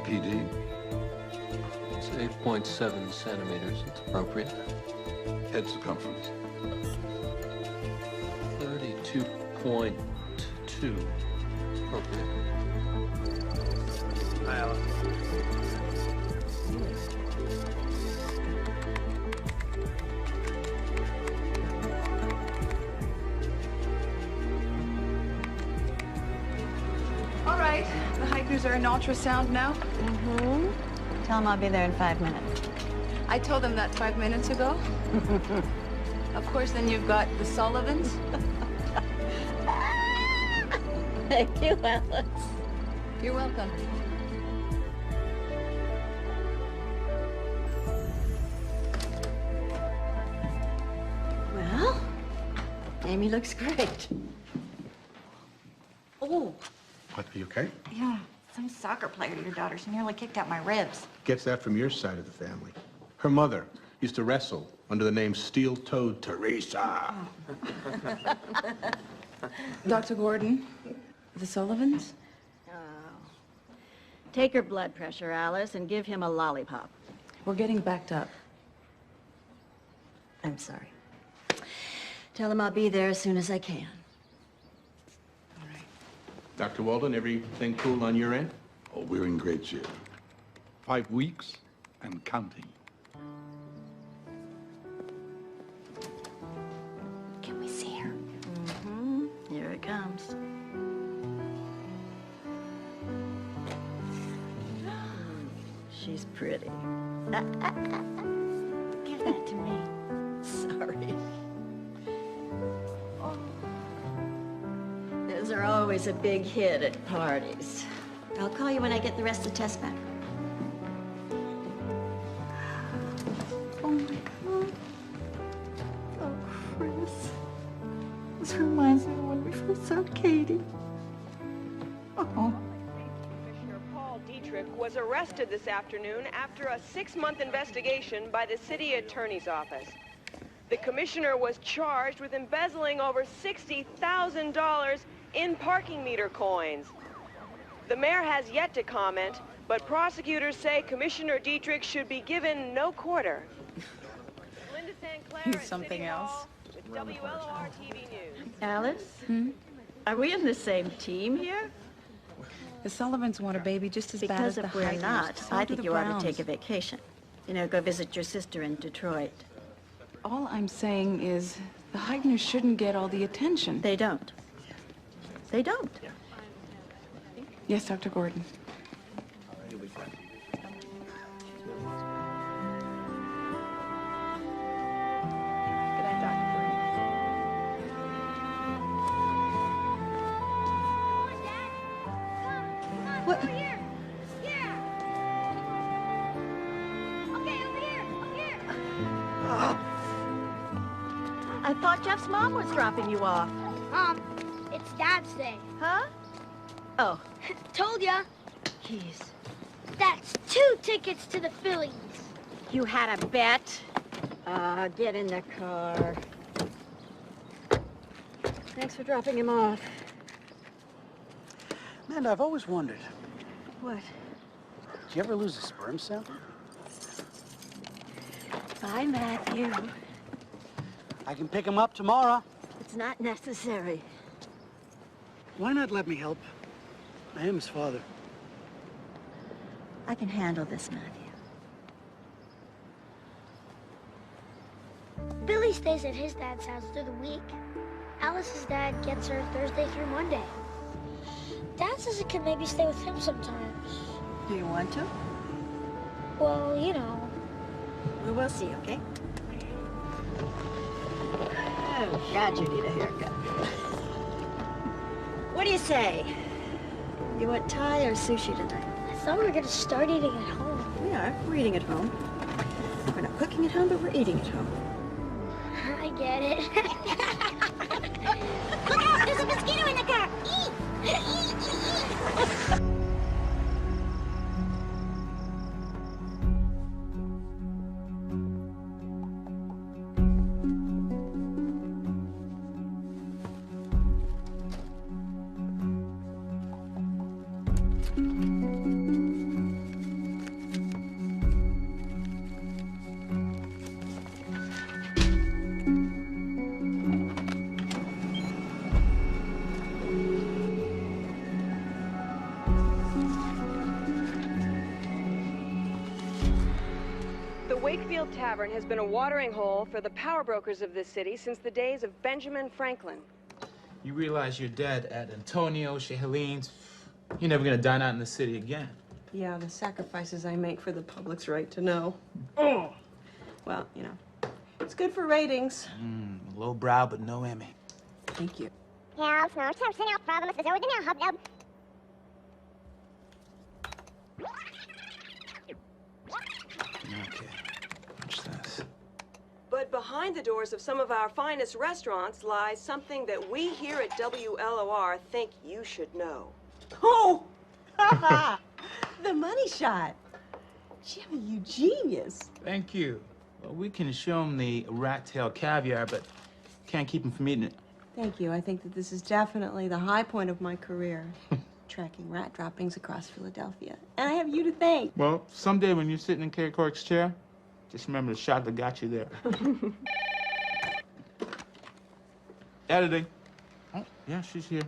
BPD? It's 8.7 centimeters. It's appropriate. Head circumference? 32.2. Appropriate. Hi, Alice. All right, the hikers are in ultrasound now. Mm-hmm. Tell them I'll be there in 5 minutes. I told them that 5 minutes ago. Of course, then you've got the Sullivans. Thank you, Alice. You're welcome. Well, Amy looks great. Oh, What, are you okay? yeah. Some soccer player to your daughter. She nearly kicked out my ribs. Gets that from your side of the family. Her mother used to wrestle under the name Steel-Toed Teresa. Dr. Gordon, the Sullivans? Oh. Take her blood pressure, Alice, and give him a lollipop. We're getting backed up. I'm sorry. Tell him I'll be there as soon as I can. All right. Dr. Walden, everything cool on your end? Oh, we're in great shape. 5 weeks and counting. Can we see her? Mm-hmm. Here it comes. She's pretty. Give that to me. Sorry. Oh. Those are always a big hit at parties. I'll call you when I get the rest of the test back. Oh my God. Oh, Chris. This reminds me of when we first saw Katie. Oh. Commissioner Paul Dietrich was arrested this afternoon after a 6-month investigation by the city attorney's office. The commissioner was charged with embezzling over $60,000 in parking meter coins. The mayor has yet to comment, but prosecutors say Commissioner Dietrich should be given no quarter. Linda St. Clair at Something City else? Hall with WLOR TV News. Alice? Are we in the same team here? The Sullivans want a baby just as bad Because as the if we're hikers. not, So I do think the you ought to Browns. take a vacation. You know, go visit your sister in Detroit. All I'm saying is the hikers shouldn't get all the attention. They don't. They don't. Yes, Dr. Gordon. Good night, Dr. What? Over here. Yeah. Okay, over here. Over here. I thought Jeff's mom was dropping you off. It's Dad's day. Huh? Oh, Told ya. geez. That's 2 tickets to the Phillies. You had a bet? Get in the car. Thanks for dropping him off. Amanda, I've always wondered, What? did you ever lose a sperm sample? Bye, Matthew. I can pick him up tomorrow. It's not necessary. Why not let me help? I am his father. I can handle this, Matthew. Billy stays at his dad's house through the week. Alice's dad gets her Thursday through Monday. Dad says I can maybe stay with him sometimes. Do you want to? Well, you know. Well, we'll see, okay? Oh, God, you need a haircut. What do you say? You want Thai or sushi tonight? I thought we were going to start eating at home. We are. We're eating at home. We're not cooking at home, but we're eating at home. I get it. Look out! There's a mosquito in the car! Wakefield Tavern has been a watering hole for the power brokers of this city since the days of Benjamin Franklin. You realize you're dead at Antonio, Chez Helene's. You're never gonna dine out in the city again. Yeah, the sacrifices I make for the public's right to know. Oh! Well, you know, it's good for ratings. Low brow, but no Emmy. Thank you. Okay, what's this? But behind the doors of some of our finest restaurants lies something that we here at WLOR think you should know. Oh! The money shot. Jimmy, you genius. Thank you. Well, we can show him the rat tail caviar, but can't keep him from eating it. Thank you. I think that this is definitely the high point of my career. Tracking rat droppings across Philadelphia. And I have you to thank. Well, someday when you're sitting in Kay Cork's chair, just remember the shot that got you there. Editing. Oh, yeah, she's here.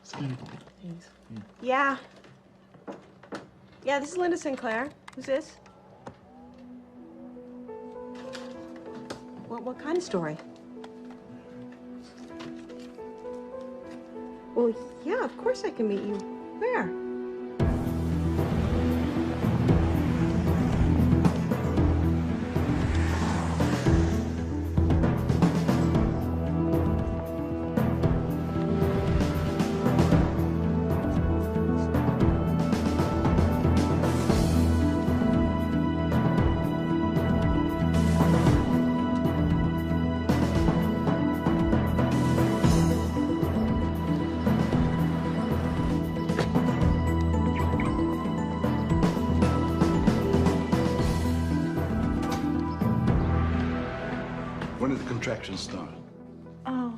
Thanks. Yeah. Yeah, this is Linda Sinclair. Who's this? What kind of story? Well, yeah, of course I can meet you. Where? When did the contractions start? Oh,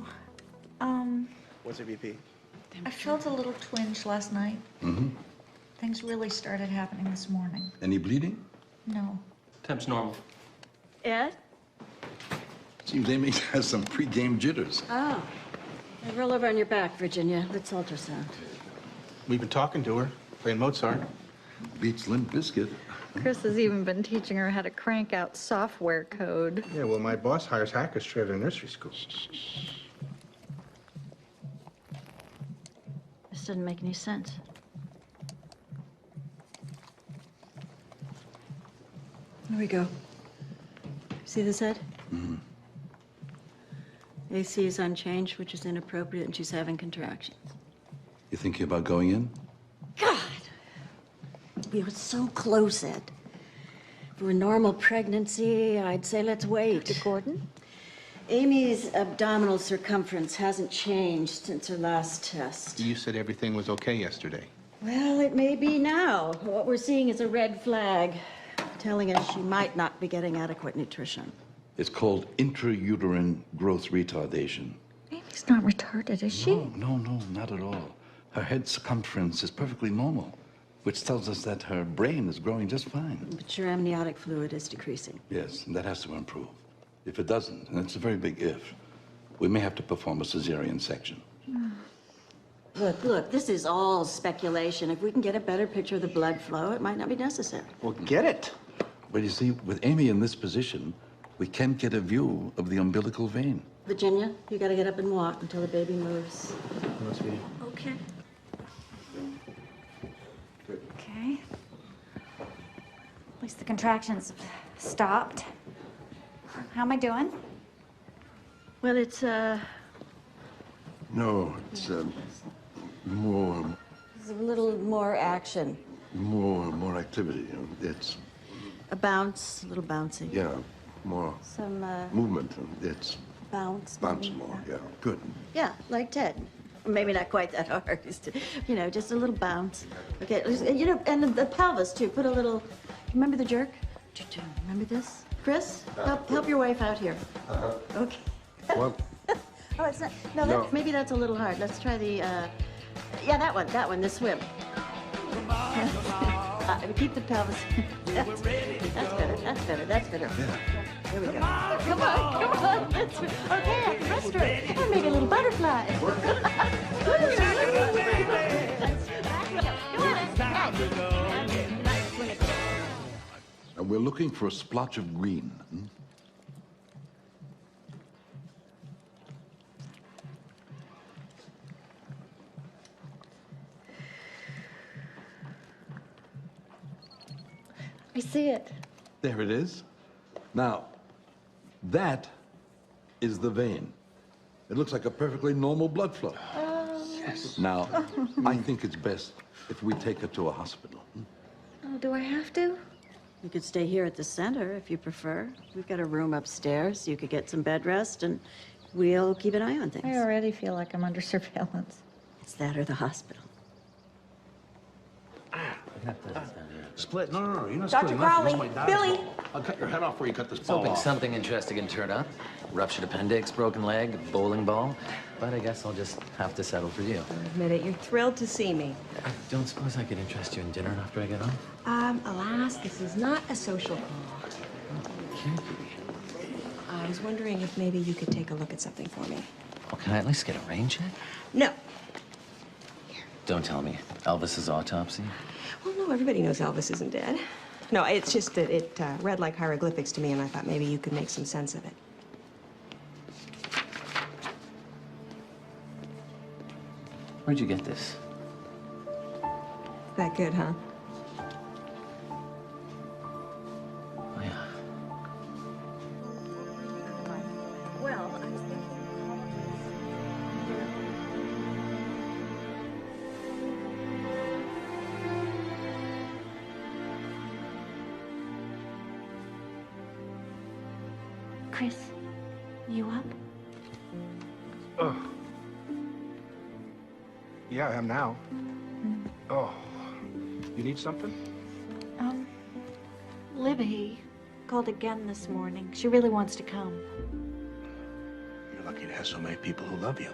What's it, VP? I felt a little twinge last night. Mm-hmm. Things really started happening this morning. Any bleeding? No. Temp's normal. Ed? Seems Amy has some pre-game jitters. Oh. Hey, roll over on your back, Virginia. Let's ultrasound. We've been talking to her, playing Mozart. Beats Limp Bizkit. Chris has even been teaching her how to crank out software code. Yeah, well, my boss hires hackers straight out of nursery school. This doesn't make any sense. Here we go. See this, Ed? Mm-hmm. AC is unchanged, which is inappropriate, and she's having contractions. You thinking about going in? God! We were so close, Ed. For a normal pregnancy, I'd say let's wait. Dr. Gordon? Amy's abdominal circumference hasn't changed since her last test. You said everything was okay yesterday. Well, it may be now. What we're seeing is a red flag, telling us she might not be getting adequate nutrition. It's called intrauterine growth retardation. Amy's not retarded, is she? No, not at all. Her head circumference is perfectly normal, which tells us that her brain is growing just fine. But your amniotic fluid is decreasing. Yes, and that has to improve. If it doesn't, and it's a very big if, we may have to perform a cesarean section. Look, this is all speculation. If we can get a better picture of the blood flow, it might not be necessary. Well, get it. But you see, with Amy in this position, we can't get a view of the umbilical vein. Virginia, you gotta get up and walk until the baby moves. No, sweetie. Okay. Okay. At least the contractions have stopped. How am I doing? Well, it's, No, it's more there's a little more action. activity. It's, A bounce, a little bouncing. yeah, more Some, movement. It's bounce. bounce maybe. more, yeah. Good. Yeah, like Ted. Maybe not quite that hard, just, you know, just a little bounce. Okay, you know, and the pelvis, too. Put a little, remember the jerk? Remember this? Chris, help your wife out here. Okay. Well, Oh, it's not, no, maybe that's a little hard. Let's try the, yeah, that one, the swim. Keep the pelvis. That's better. yeah. There we go. Come on. Okay, breaststroke. Or maybe a little butterfly. And we're looking for a splotch of green. I see it. There it is. Now, that is the vein. It looks like a perfectly normal blood flow. Yes. Now, I think it's best if we take her to a hospital. Oh, do I have to? You could stay here at the center if you prefer. We've got a room upstairs. You could get some bed rest, and we'll keep an eye on things. I already feel like I'm under surveillance. It's that or the hospital. Split? No, you're not Dr. splitting Crowley, nothing. This is my Billy. dodgeball. I'll cut your head off before you cut this I was ball hoping off. something interesting can turn up. Ruptured appendix, broken leg, bowling ball. But I guess I'll just have to settle for you. Admit it, you're thrilled to see me. I don't suppose I could interest you in dinner after I get home? Alas, this is not a social call. Can't be. I was wondering if maybe you could take a look at something for me. Well, can I at least get a rain check? No. Don't tell me. Elvis's autopsy? Well, no, everybody knows Elvis isn't dead. No, it's just that it read like hieroglyphics to me, and I thought maybe you could make some sense of it. Where'd you get this? That good, huh? Oh, yeah. Well, I was thinking... Chris, you up? Ugh. Yeah, I am now. Oh. You need something? Libby called again this morning. She really wants to come. You're lucky to have so many people who love you.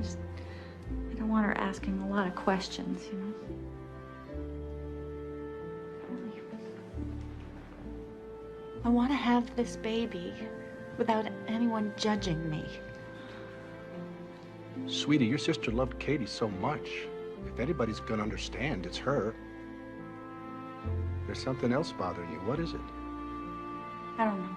I don't want her asking a lot of questions, you know? I want to have this baby without anyone judging me. Sweetie, your sister loved Katie so much. If anybody's gonna understand, it's her. There's something else bothering you. What is it? I don't know.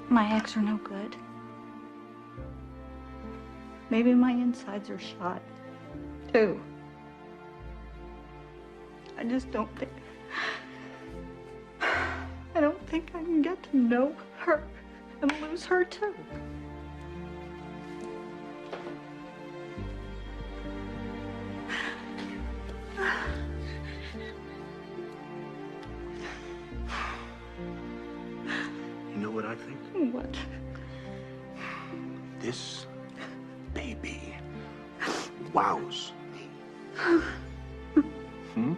My ex are no good. Maybe my insides are shot, too. I just don't think... I don't think I can get to know her and lose her, too. You know what I think? What? This baby wows me. Hmm?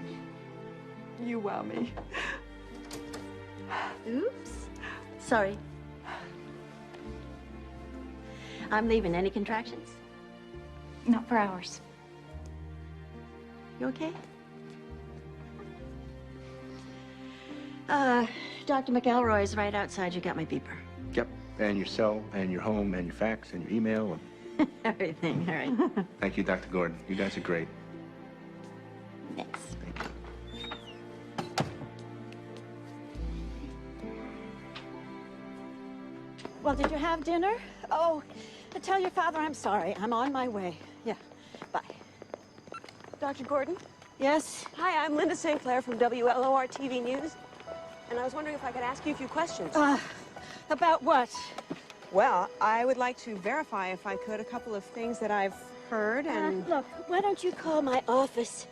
You wow me. Oops. Sorry. I'm leaving. Any contractions? Not for hours. You okay? Dr. McElroy's right outside. You got my beeper. Yep. And your cell, and your home, and your fax, and your email. And... Everything. All right. Thank you, Dr. Gordon. You guys are great. Thanks. Well, did you have dinner? Oh, tell your father I'm sorry. I'm on my way. Yeah. Bye. Dr. Gordon? Yes? Hi, I'm Linda St. Clair from WLOR TV News. And I was wondering if I could ask you a few questions. About what? Well, I would like to verify, if I could, a couple of things that I've heard and... Look, why don't you call my office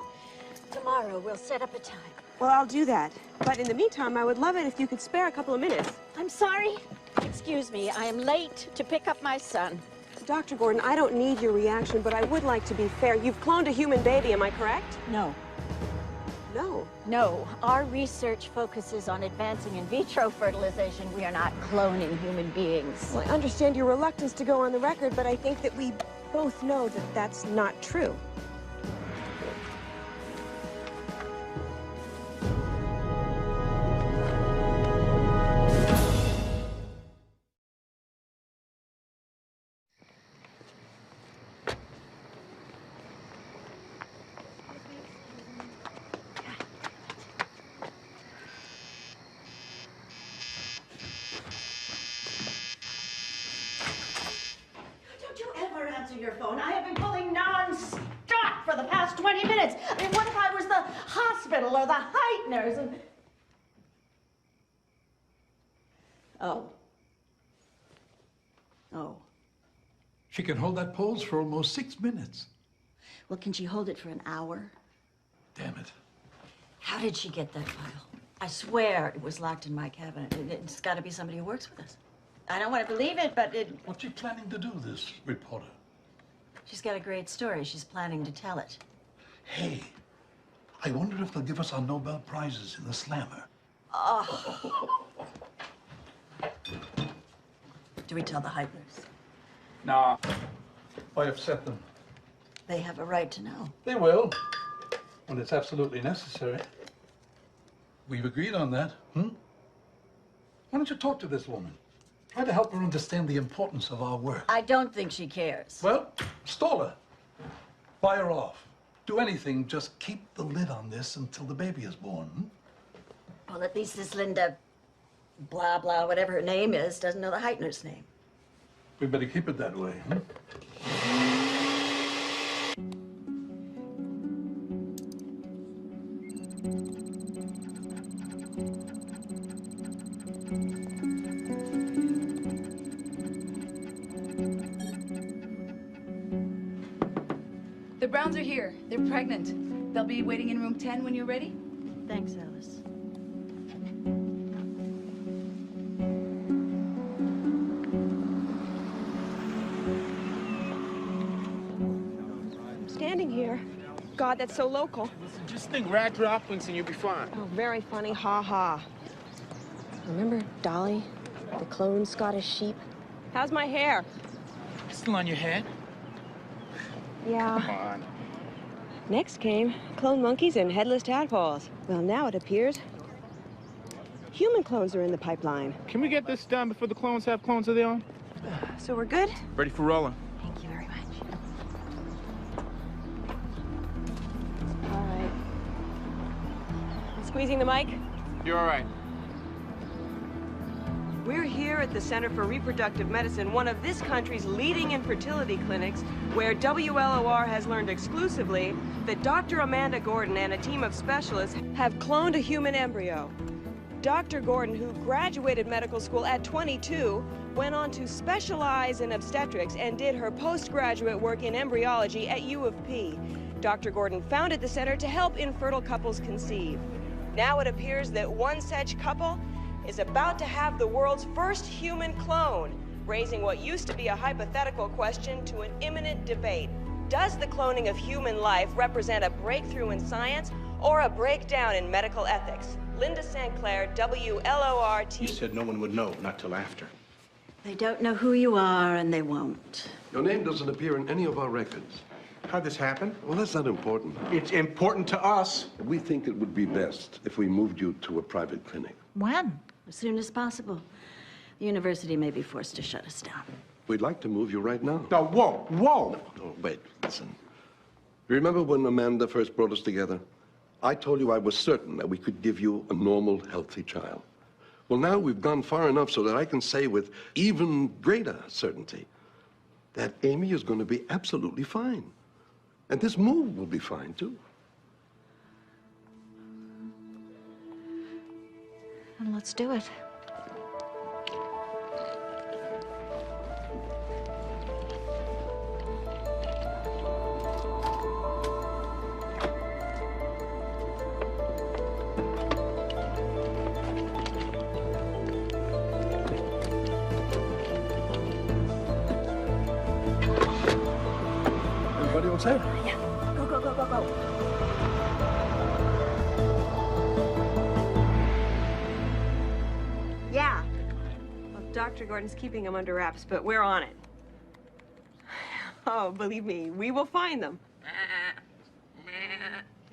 tomorrow? We'll set up a time. Well, I'll do that. But in the meantime, I would love it if you could spare a couple of minutes. I'm sorry. Excuse me, I am late to pick up my son. Dr. Gordon, I don't need your reaction, but I would like to be fair. You've cloned a human baby, am I correct? No. No. No, our research focuses on advancing in vitro fertilization. We are not cloning human beings. Well, I understand your reluctance to go on the record, but I think that we both know that that's not true. your phone. I have been calling non-stop for the past 20 minutes. I mean, what if I was the hospital or the heighteners and... Oh. Oh. She can hold that pose for almost 6 minutes. Well, can she hold it for an hour? Damn it. How did she get that file? I swear it was locked in my cabinet. It's got to be somebody who works with us. I don't want to believe it, but it... What's she planning to do, this reporter? She's got a great story. She's planning to tell it. Hey, I wonder if they'll give us our Nobel Prizes in the slammer. Oh. Do we tell the Heitlers? Nah. Why upset them? They have a right to know. They will, when it's absolutely necessary. We've agreed on that, Why don't you talk to this woman? Try to help her understand the importance of our work. I don't think she cares. Well, stall her. Buy her off. Do anything, just keep the lid on this until the baby is born, Well, at least this Linda, blah, blah, whatever her name is, doesn't know the Heitner's name. We better keep it that way, The Browns are here. They're pregnant. They'll be waiting in room 10 when you're ready. Thanks, Alice. I'm standing here. God, that's so local. Just think rat droppings and you'll be fine. Oh, very funny. Ha ha. Remember Dolly, the clone Scottish sheep? How's my hair? Still on your head? Yeah. Come on. Next came clone monkeys and headless tadpoles. Well, now it appears human clones are in the pipeline. Can we get this done before the clones have clones of their own? So we're good? Ready for rolling. Thank you very much. All right. Squeezing the mic? You're all right. We're here at the Center for Reproductive Medicine, one of this country's leading infertility clinics, where WLOR has learned exclusively that Dr. Amanda Gordon and a team of specialists have cloned a human embryo. Dr. Gordon, who graduated medical school at 22, went on to specialize in obstetrics and did her postgraduate work in embryology at U of P. Dr. Gordon founded the center to help infertile couples conceive. Now it appears that one such couple is about to have the world's first human clone, raising what used to be a hypothetical question to an imminent debate. Does the cloning of human life represent a breakthrough in science or a breakdown in medical ethics? Linda St. Clair, WLOR-TV. You said no one would know, not till after. They don't know who you are, and they won't. Your name doesn't appear in any of our records. How'd this happen? Well, that's not important. It's important to us. We think it would be best if we moved you to a private clinic. When? As soon as possible. The university may be forced to shut us down. We'd like to move you right now. No, whoa, whoa! No, wait, listen. You remember when Amanda first brought us together? I told you I was certain that we could give you a normal, healthy child. Well, now we've gone far enough so that I can say with even greater certainty that Amy is going to be absolutely fine. And this move will be fine, too. And let's do it. Everybody all set? Yeah. Go, go, go, go, go. Yeah. Well, Dr. Gordon's keeping them under wraps, but we're on it. Oh, believe me, we will find them.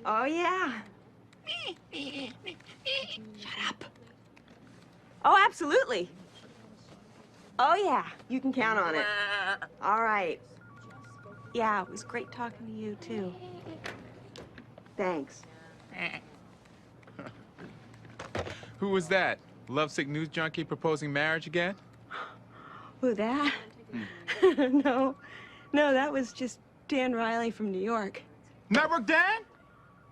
Oh, yeah. Shut up. Oh, absolutely. Oh, yeah. You can count on it. All right. Yeah, it was great talking to you, too. Thanks. Who was that? Lovesick news junkie proposing marriage again? Who, that? No. No, that was just Dan Riley from New York. Network Dan?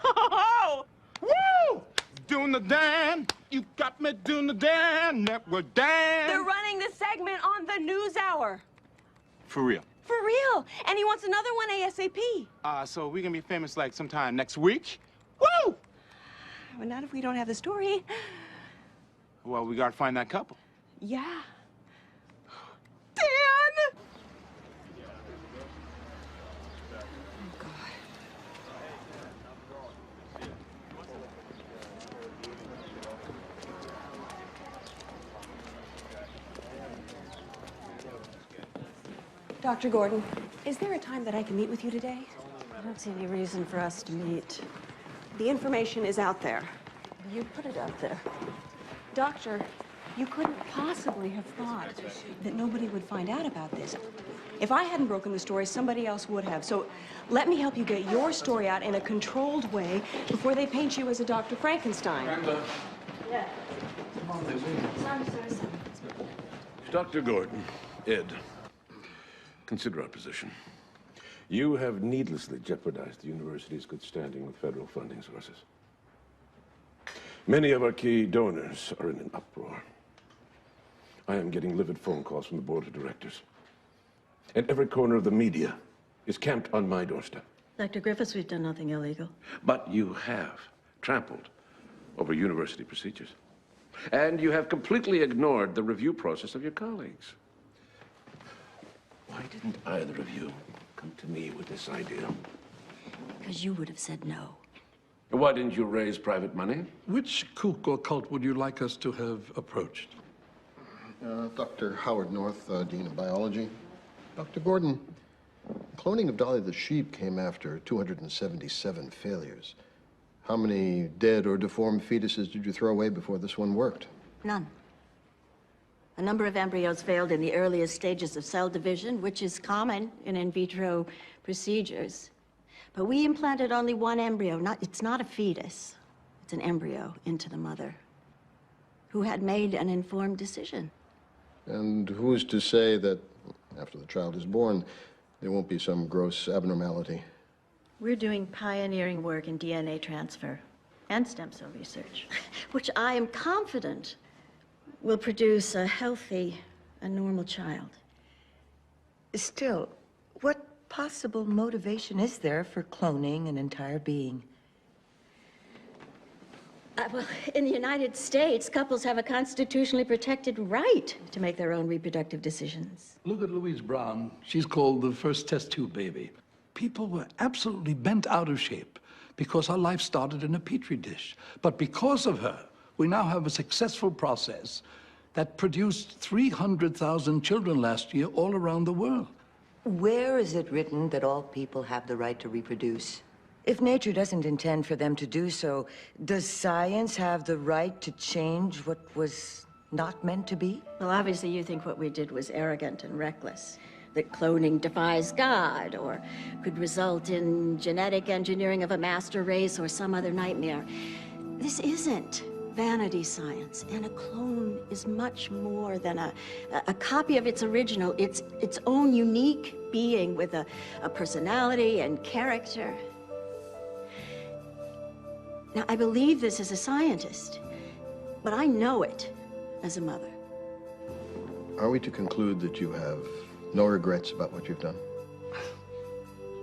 Oh, woo! Doing the Dan. You got me doing the Dan. Network Dan. They're running the segment on the NewsHour. For real. For real. And he wants another one ASAP. So we're gonna be famous like sometime next week? Woo! Well, not if we don't have the story. Well, we gotta find that couple. Yeah. Dan! Dr. Gordon, is there a time that I can meet with you today? I don't see any reason for us to meet. The information is out there. You put it out there. Doctor, you couldn't possibly have thought that nobody would find out about this. If I hadn't broken the story, somebody else would have. So let me help you get your story out in a controlled way before they paint you as a Dr. Frankenstein. Brenda. Yeah. Come on, they're waiting. Sorry. Dr. Gordon, Ed, consider our position. You have needlessly jeopardized the university's good standing with federal funding sources. Many of our key donors are in an uproar. I am getting livid phone calls from the board of directors. And every corner of the media is camped on my doorstep. Dr. Griffiths, we've done nothing illegal. But you have trampled over university procedures. And you have completely ignored the review process of your colleagues. Why didn't either of you come to me with this idea? Because you would have said no. Why didn't you raise private money? Which kook or cult would you like us to have approached? Dr. Howard North, Dean of Biology. Dr. Gordon, cloning of Dolly the sheep came after 277 failures. How many dead or deformed fetuses did you throw away before this one worked? None. A number of embryos failed in the earliest stages of cell division, which is common in vitro procedures. But we implanted only one embryo. It's not a fetus. It's an embryo into the mother, who had made an informed decision. And who's to say that after the child is born, there won't be some gross abnormality? We're doing pioneering work in DNA transfer and stem cell research, which I am confident will produce a healthy, a normal child. Still, what possible motivation is there for cloning an entire being? Well, in the United States, couples have a constitutionally protected right to make their own reproductive decisions. Look at Louise Brown. She's called the first test tube baby. People were absolutely bent out of shape because her life started in a petri dish. But because of her, we now have a successful process that produced 300,000 children last year all around the world. Where is it written that all people have the right to reproduce? If nature doesn't intend for them to do so, does science have the right to change what was not meant to be? Well, obviously you think what we did was arrogant and reckless, that cloning defies God or could result in genetic engineering of a master race or some other nightmare. This isn't vanity science, and a clone is much more than a copy of its original. It's its own unique being with a personality and character. Now, I believe this as a scientist, but I know it as a mother. Are we to conclude that you have no regrets about what you've done?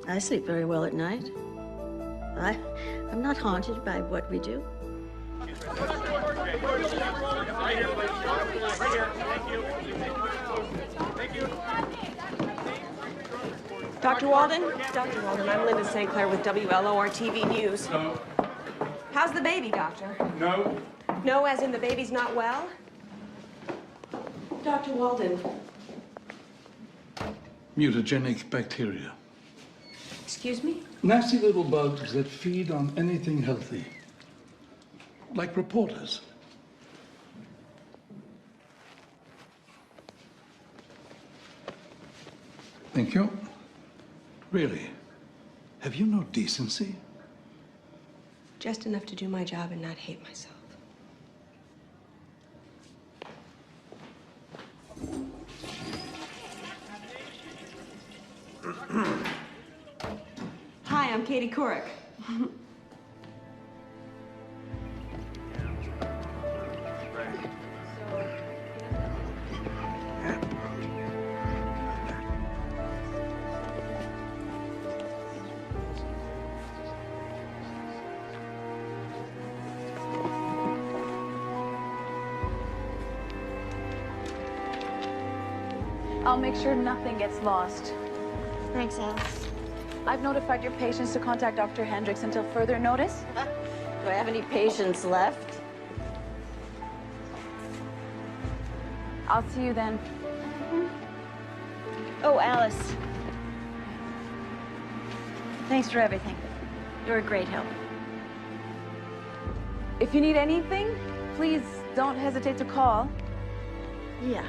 I sleep very well at night. I'm not haunted by what we do. Dr. Walden? Dr. Walden, I'm Linda St. Clair with WLOR TV News. No. How's the baby, Doctor? No. No, as in the baby's not well? Dr. Walden. Mutagenic bacteria. Excuse me? Nasty little bugs that feed on anything healthy. Like reporters. Thank you. Really? Have you no decency? Just enough to do my job and not hate myself. Hi, I'm Katie Couric. I'll make sure nothing gets lost. Thanks, Alice. I've notified your patients to contact Dr. Hendricks until further notice. Do I have any patients left? I'll see you then. Oh, Alice. Thanks for everything. You're a great help. If you need anything, please don't hesitate to call. Yeah.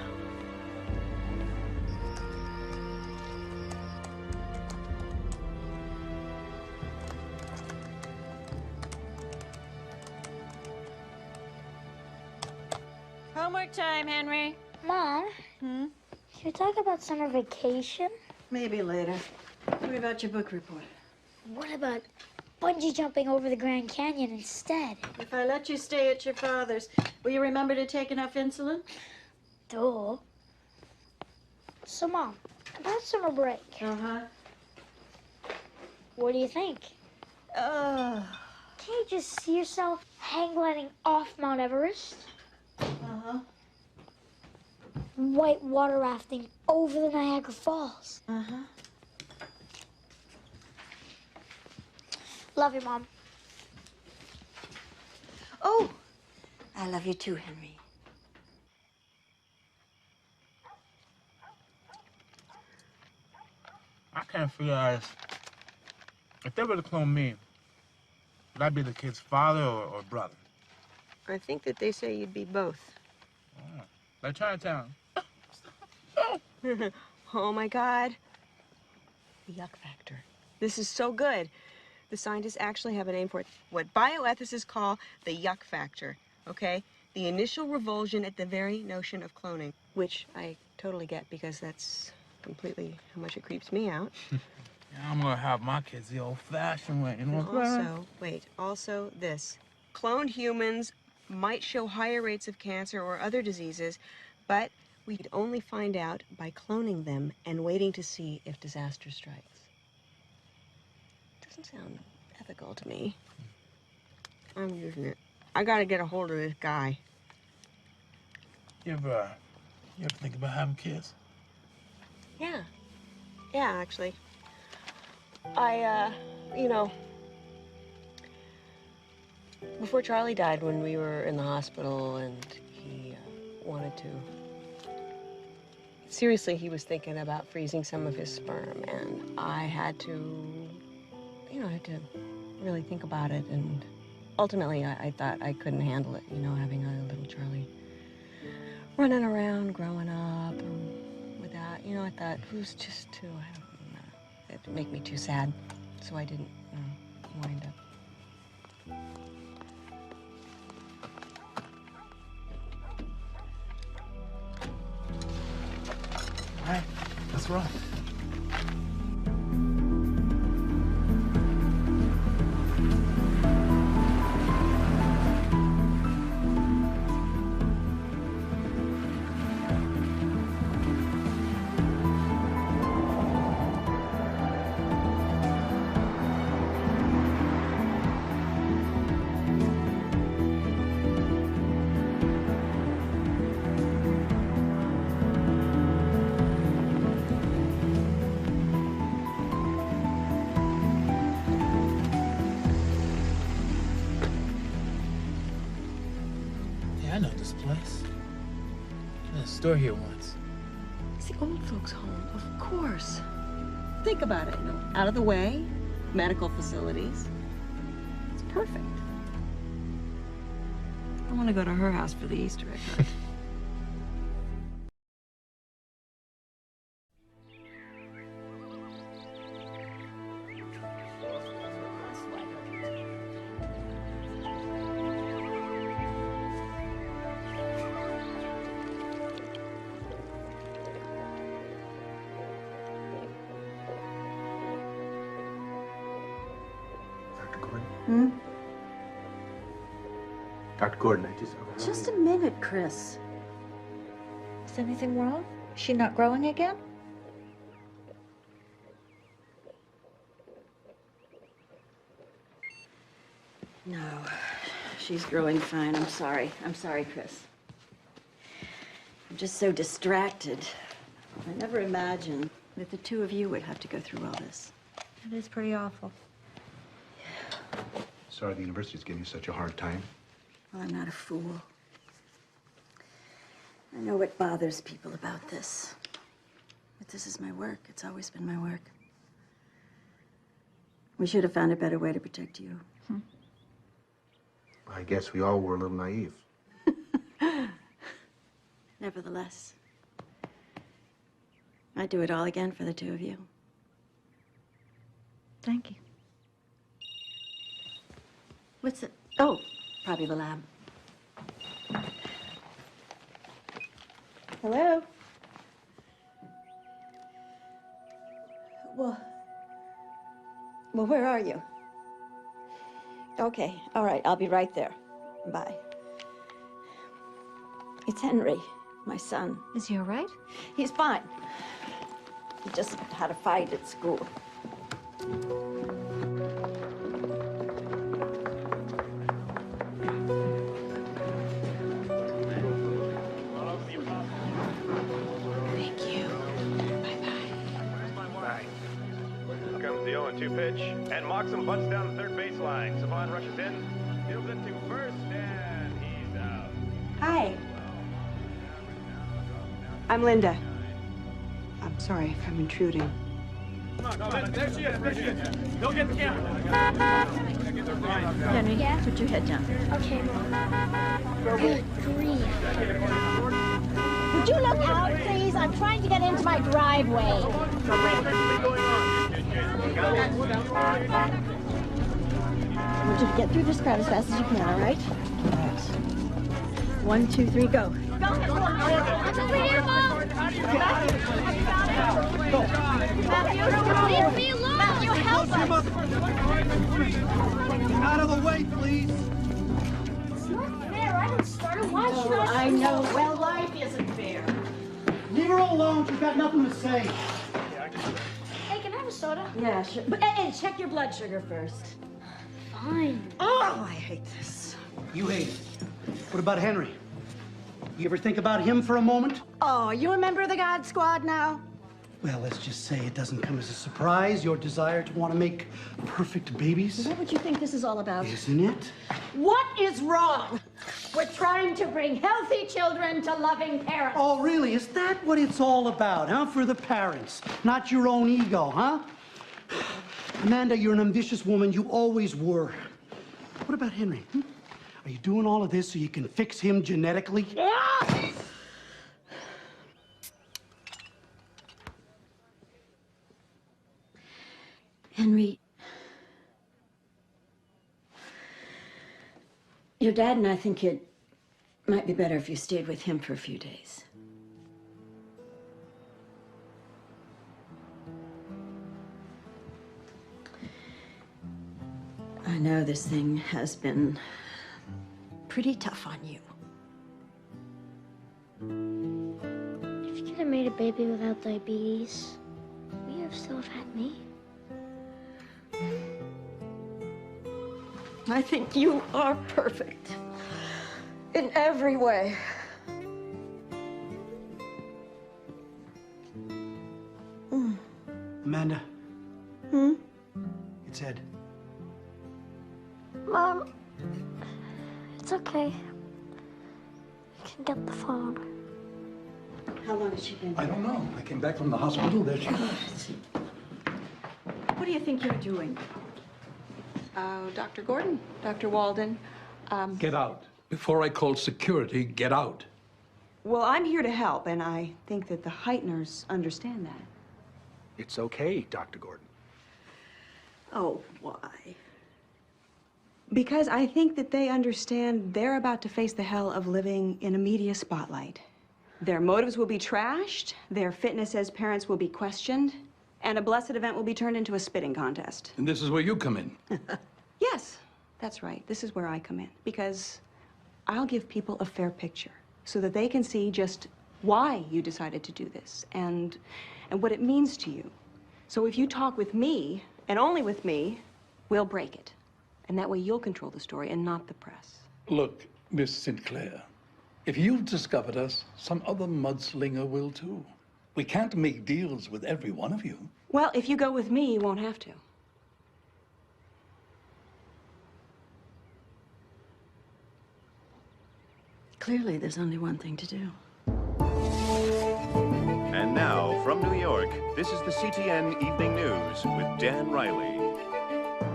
Homework time, Henry. Mom? Can we talk about summer vacation? Maybe later. What about your book report? What about bungee jumping over the Grand Canyon instead? If I let you stay at your father's, will you remember to take enough insulin? Duh. So, Mom, about summer break. Uh-huh. What do you think? Can you just see yourself hang gliding off Mount Everest? Uh-huh. White water rafting over the Niagara Falls. Uh-huh. Love you, Mom. Oh, I love you too, Henry. I can't figure out if they were to clone me, would I be the kid's father or brother? I think that they say you'd be both. Oh, like Chinatown. Oh, my God. The yuck factor. This is so good. The scientists actually have a name for it. What bioethicists call the yuck factor, okay? The initial revulsion at the very notion of cloning, which I totally get because that's completely how much it creeps me out. Yeah, I'm gonna have my kids the old-fashioned way, you know And what I'm saying? also, wait, also this. Cloned humans might show higher rates of cancer or other diseases, but we'd only find out by cloning them and waiting to see if disaster strikes. Doesn't sound ethical to me. I'm using it. I gotta get a hold of this guy. You ever think about having kids? Yeah. Yeah, actually. I, you know, before Charlie died when we were in the hospital and he wanted to, seriously, he was thinking about freezing some of his sperm, and I had to, you know, I had to really think about it, and ultimately I thought I couldn't handle it, you know, having a little Charlie running around, growing up, and with that, you know, I thought it was just too, I don't know, it'd make me too sad, so I didn't wind up. All right, let's roll. Yeah, I know this place. I had a store here once. It's the old folks' home, of course. Think about it, you know, out of the way, medical facilities. It's perfect. I want to go to her house for the Easter egg hunt. Hmm? Dr. Gordon, Just a minute, Chris. Is anything wrong? Is she not growing again? No, she's growing fine. I'm sorry. I'm sorry, Chris. I'm just so distracted. I never imagined that the two of you would have to go through all this. It is pretty awful. Sorry the university's giving you such a hard time. Well, I'm not a fool. I know what bothers people about this. But this is my work. It's always been my work. We should have found a better way to protect you. I guess we all were a little naive. Nevertheless, I'd do it all again for the two of you. Thank you. What's it? Oh, probably the lab. Hello? Well, where are you? Okay, all right, I'll be right there. Bye. It's Henry, my son. Is he all right? He's fine. He just had a fight at school. Thank you. Bye. Here comes the 0-2 pitch, and Moxham bunts down the third baseline. Savon rushes in, fields it to first, and he's out. Hi. I'm Linda. I'm sorry if I'm intruding. There she is. There she is. Go get the camera. Henry, put your head down. Okay, Good grief. Would you look out, please? I'm trying to get into my driveway. I want you to get through this crowd as fast as you can, all right? All right. 1, 2, 3, go. I'm over here, Mom. Leave me alone. Matthew, help us. Out of the way, please. It's not fair. I don't start it. Why should I? I know. Well, life isn't fair. Leave her alone. She's got nothing to say. Hey, can I have a soda? Yeah, sure. But hey, check your blood sugar first. Fine. Oh, I hate this. You hate it. What about Henry? You ever think about him for a moment? Oh, you a member of the God Squad now? Well, let's just say it doesn't come as a surprise, your desire to want to make perfect babies. What would you think this is all about? Isn't it? What is wrong? We're trying to bring healthy children to loving parents. Oh, really? Is that what it's all about, huh? For the parents, not your own ego, huh? Amanda, you're an ambitious woman. You always were. What about Henry? Are you doing all of this so you can fix him genetically? Henry, your dad and I think it might be better if you stayed with him for a few days. I know this thing has been pretty tough on you. If you could have made a baby without diabetes, would you have still have had me? I think you are perfect in every way. Amanda. Hmm? It's Ed. Mom, it's okay. You can get the phone. How long has she been I here? don't know. I came back from the hospital. There she was. What do you think you're doing? Dr. Gordon, Dr. Walden. Get out. Before I call security, get out. Well, I'm here to help, and I think that the Heitners understand that. It's okay, Dr. Gordon. Oh, why? Because I think that they understand they're about to face the hell of living in a media spotlight. Their motives will be trashed, their fitness as parents will be questioned, and a blessed event will be turned into a spitting contest. And this is where you come in. Yes, That's right. This is where I come in, because I'll give people a fair picture so that they can see just why you decided to do this and what it means to you. So if you talk with me, and only with me, we'll break it. And that way you'll control the story and not the press. Look, Miss Sinclair, if you've discovered us, some other mudslinger will too. We can't make deals with every one of you. Well, if you go with me, you won't have to. Clearly, there's only one thing to do. And now, from New York, this is the CTN Evening News with Dan Riley.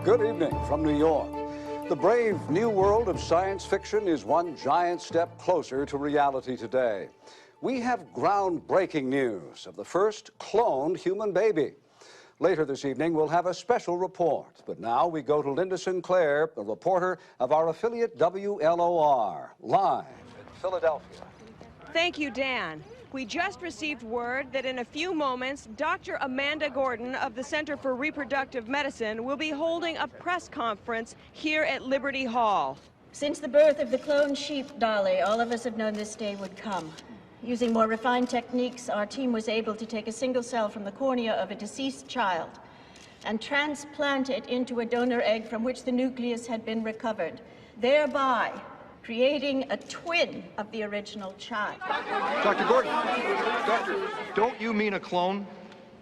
Good evening from New York. The brave new world of science fiction is one giant step closer to reality today. We have groundbreaking news of the first cloned human baby. Later this evening, we'll have a special report. But now we go to Linda Sinclair, the reporter of our affiliate WLOR, live in Philadelphia. Thank you, Dan. We just received word that in a few moments, Dr. Amanda Gordon of the Center for Reproductive Medicine will be holding a press conference here at Liberty Hall. Since the birth of the cloned sheep, Dolly, all of us have known this day would come. Using more refined techniques, our team was able to take a single cell from the cornea of a deceased child and transplant it into a donor egg from which the nucleus had been recovered, thereby creating a twin of the original child. Dr. Gordon, doctor, don't you mean a clone?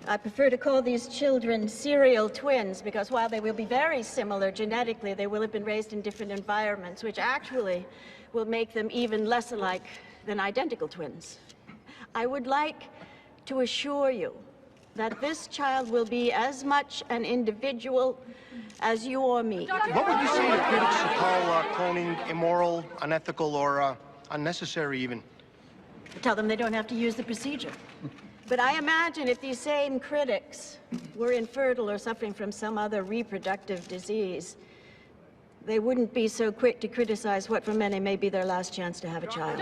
I prefer to call these children serial twins because while they will be very similar genetically, they will have been raised in different environments, which actually will make them even less alike than identical twins. I would like to assure you that this child will be as much an individual as you or me. What would you say to critics who call cloning immoral, unethical, or unnecessary even? Tell them they don't have to use the procedure. But I imagine if these same critics were infertile or suffering from some other reproductive disease, they wouldn't be so quick to criticize what for many may be their last chance to have a child.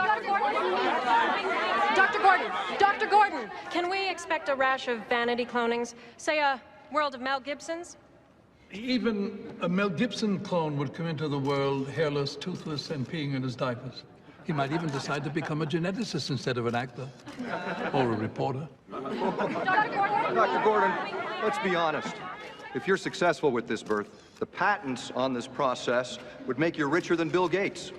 Dr. Gordon, can we expect a rash of vanity clonings? Say a world of Mel Gibson's? Even a Mel Gibson clone would come into the world hairless, toothless, and peeing in his diapers. He might even decide to become a geneticist instead of an actor or a reporter. Dr. Gordon, let's be honest. If you're successful with this birth, the patents on this process would make you richer than Bill Gates.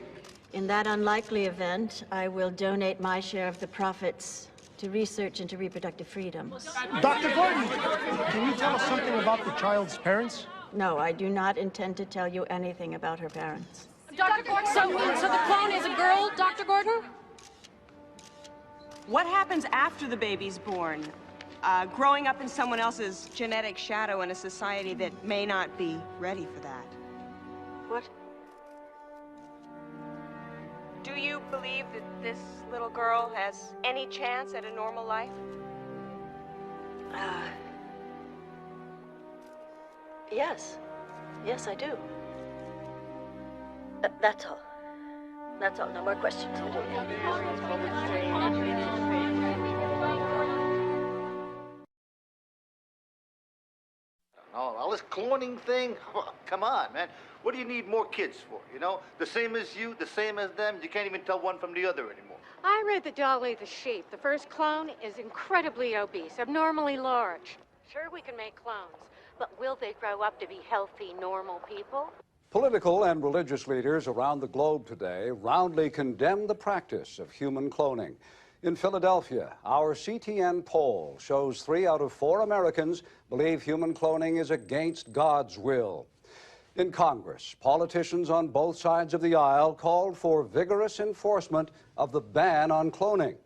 In that unlikely event, I will donate my share of the profits to research into reproductive freedom. Dr. Gordon, can you tell us something about the child's parents? No, I do not intend to tell you anything about her parents. Dr. Gordon, so the clone is a girl, Dr. Gordon? What happens after the baby's born? Growing up in someone else's genetic shadow in a society that may not be ready for that. What? Do you believe that this little girl has any chance at a normal life? Yes. Yes, I do. That's all. That's all. No more questions. All this cloning thing, come on, man. What do you need more kids for, you know? The same as you, the same as them. You can't even tell one from the other anymore. I read that Dolly the sheep, the first clone, is incredibly obese, abnormally large. Sure, we can make clones, but will they grow up to be healthy, normal people? Political and religious leaders around the globe today roundly condemn the practice of human cloning. In Philadelphia, our CTN poll shows 3 out of 4 Americans believe human cloning is against God's will. In Congress, politicians on both sides of the aisle called for vigorous enforcement of the ban on cloning.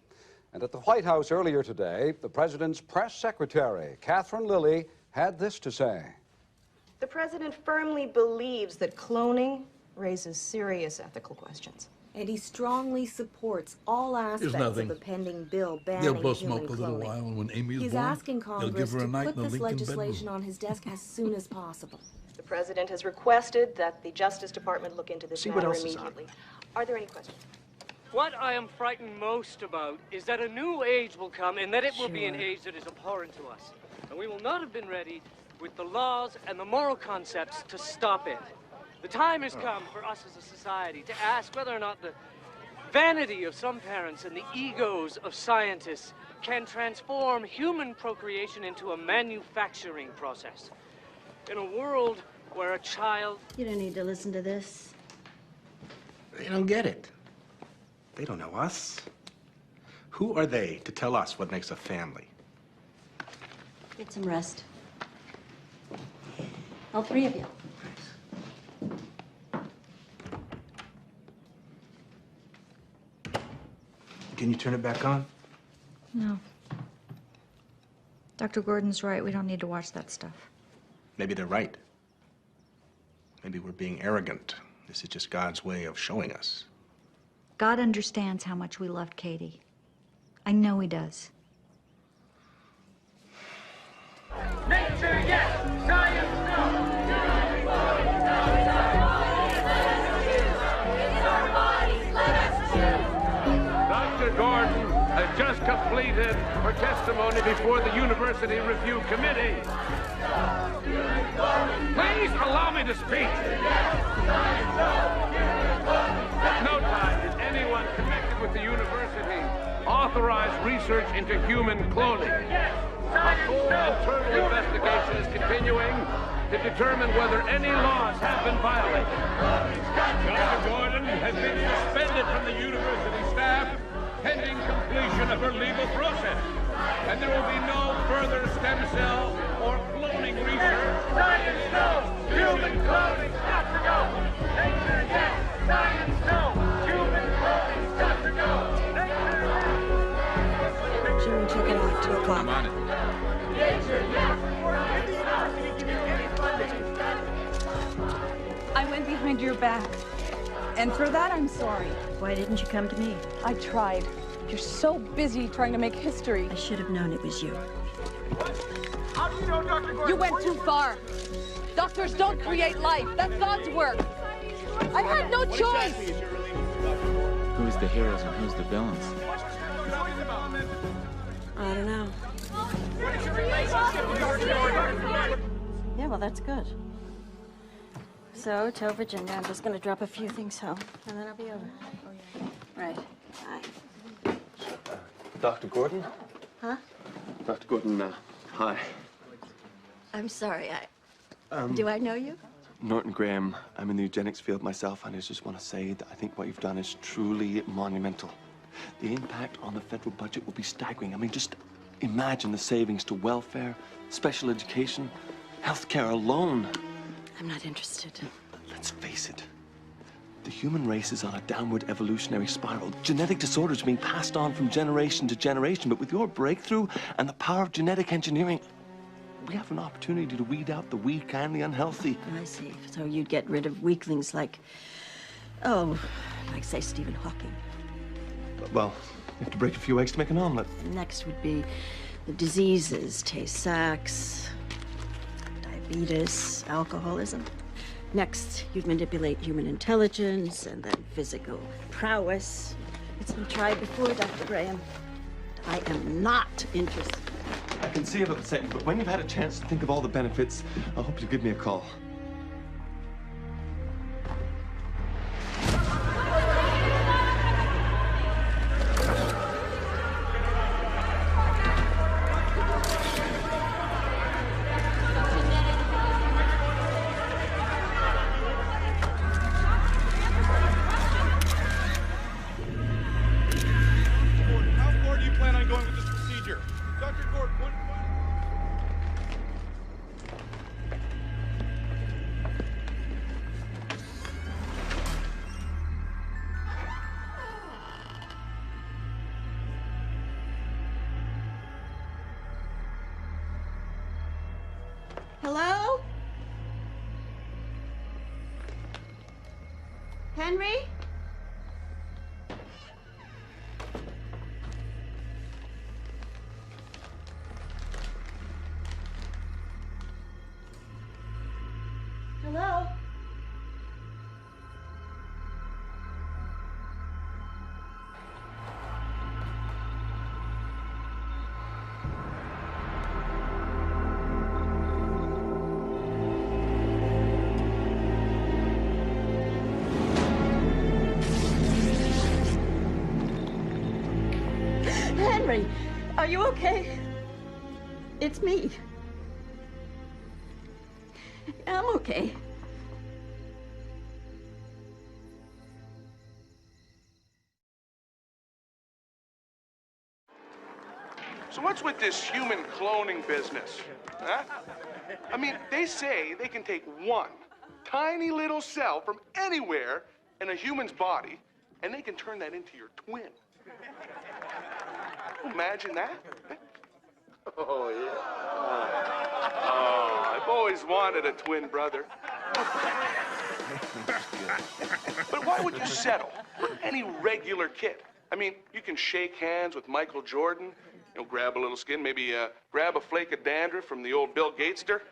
And at the White House earlier today, the president's press secretary, Catherine Lilly, had this to say. The president firmly believes that cloning raises serious ethical questions. And he strongly supports all aspects of the pending bill banning They'll blow human smoke a little cloning. while, and when Amy is He's born, asking they'll Congress give her a to night put in the this Lincoln legislation bedroom. on his desk as soon as possible. The president has requested that the Justice Department look into this See what matter else is on. immediately. Are there any questions? What I am frightened most about is that a new age will come and that it will be an Sure. age that is abhorrent to us. And we will not have been ready with the laws and the moral concepts to stop it. The time has come for us as a society to ask whether or not the vanity of some parents and the egos of scientists can transform human procreation into a manufacturing process. In a world where a child... You don't need to listen to this. They don't get it. They don't know us. Who are they to tell us what makes a family? Get some rest. All three of you. Can you turn it back on? No. Dr. Gordon's right. We don't need to watch that stuff. Maybe they're right. Maybe we're being arrogant. This is just God's way of showing us. God understands how much we loved Katie. I know he does. Nature, yes. Science, no. Dr. Gordon has just completed her testimony before the University Review Committee. Please allow me to speak. At no time did anyone connected with the university authorize research into human cloning. A full internal investigation is continuing to determine whether any laws have been violated. Dr. Gordon has been suspended from the university staff pending completion of her legal process. And there will be no further stem cell or cloning research. Science, no. Human cloning's got to go. Nature, yes. Science, no. Human cloning's got to go. Nature, yes. Sure, we check it out at 2 o'clock. I'm on it. Nature, I went behind your back. And for that, I'm sorry. Why didn't you come to me? I tried. You're so busy trying to make history. I should have known it was you. How do you know Dr. Gordon? You went too far. Doctors don't create life. That's God's work. I had no choice. Who's the heroes and who's the villains? I don't know. Yeah, well, that's good. So, tell Virginia I'm just going to drop a few things home, and then I'll be over. Right. Bye. Dr. Gordon? Huh? Dr. Gordon, hi. I'm sorry. Do I know you? Norton Graham. I'm in the eugenics field myself, and I just want to say that I think what you've done is truly monumental. The impact on the federal budget will be staggering. I mean, just imagine the savings to welfare, special education, healthcare alone. I'm not interested. Let's face it. The human race is on a downward evolutionary spiral. Genetic disorders are being passed on from generation to generation, but with your breakthrough and the power of genetic engineering, we have an opportunity to weed out the weak and the unhealthy. I see. So you'd get rid of weaklings like, oh, like, say, Stephen Hawking. Well, you have to break a few eggs to make an omelet. Next would be the diseases, Tay-Sachs, diabetes, alcoholism. Next, you'd manipulate human intelligence and then physical prowess. It's been tried before, Dr. Graham. I am not interested. I can see about the second, but when you've had a chance to think of all the benefits, I hope you'll give me a call. Hello? Henry? Hello? Are you okay? It's me. I'm okay. So what's with this human cloning business? Huh? I mean, they say they can take one tiny little cell from anywhere in a human's body, and they can turn that into your twin. Imagine that. Oh, yeah. Oh, I've always wanted a twin brother. But why would you settle for any regular kid? I mean, you can shake hands with Michael Jordan, grab a little skin, maybe grab a flake of dandruff from the old Bill Gatester,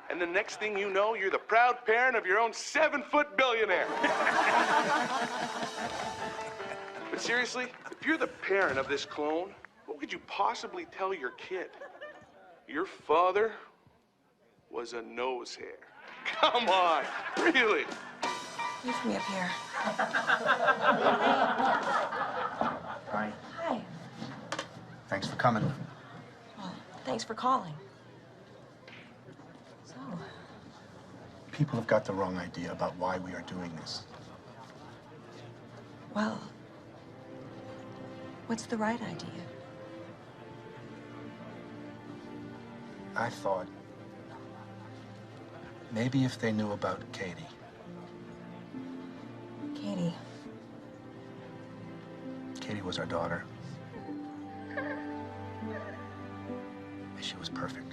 and the next thing you know, you're the proud parent of your own 7-foot billionaire. But seriously, if you're the parent of this clone, what could you possibly tell your kid? Your father was a nose hair. Come on, really? Lift me up here. Hi. Hi. Thanks for coming. Well, thanks for calling. So, People have got the wrong idea about why we are doing this. well, what's the right idea? I thought maybe if they knew about Katie. Katie. Katie was our daughter. She was perfect.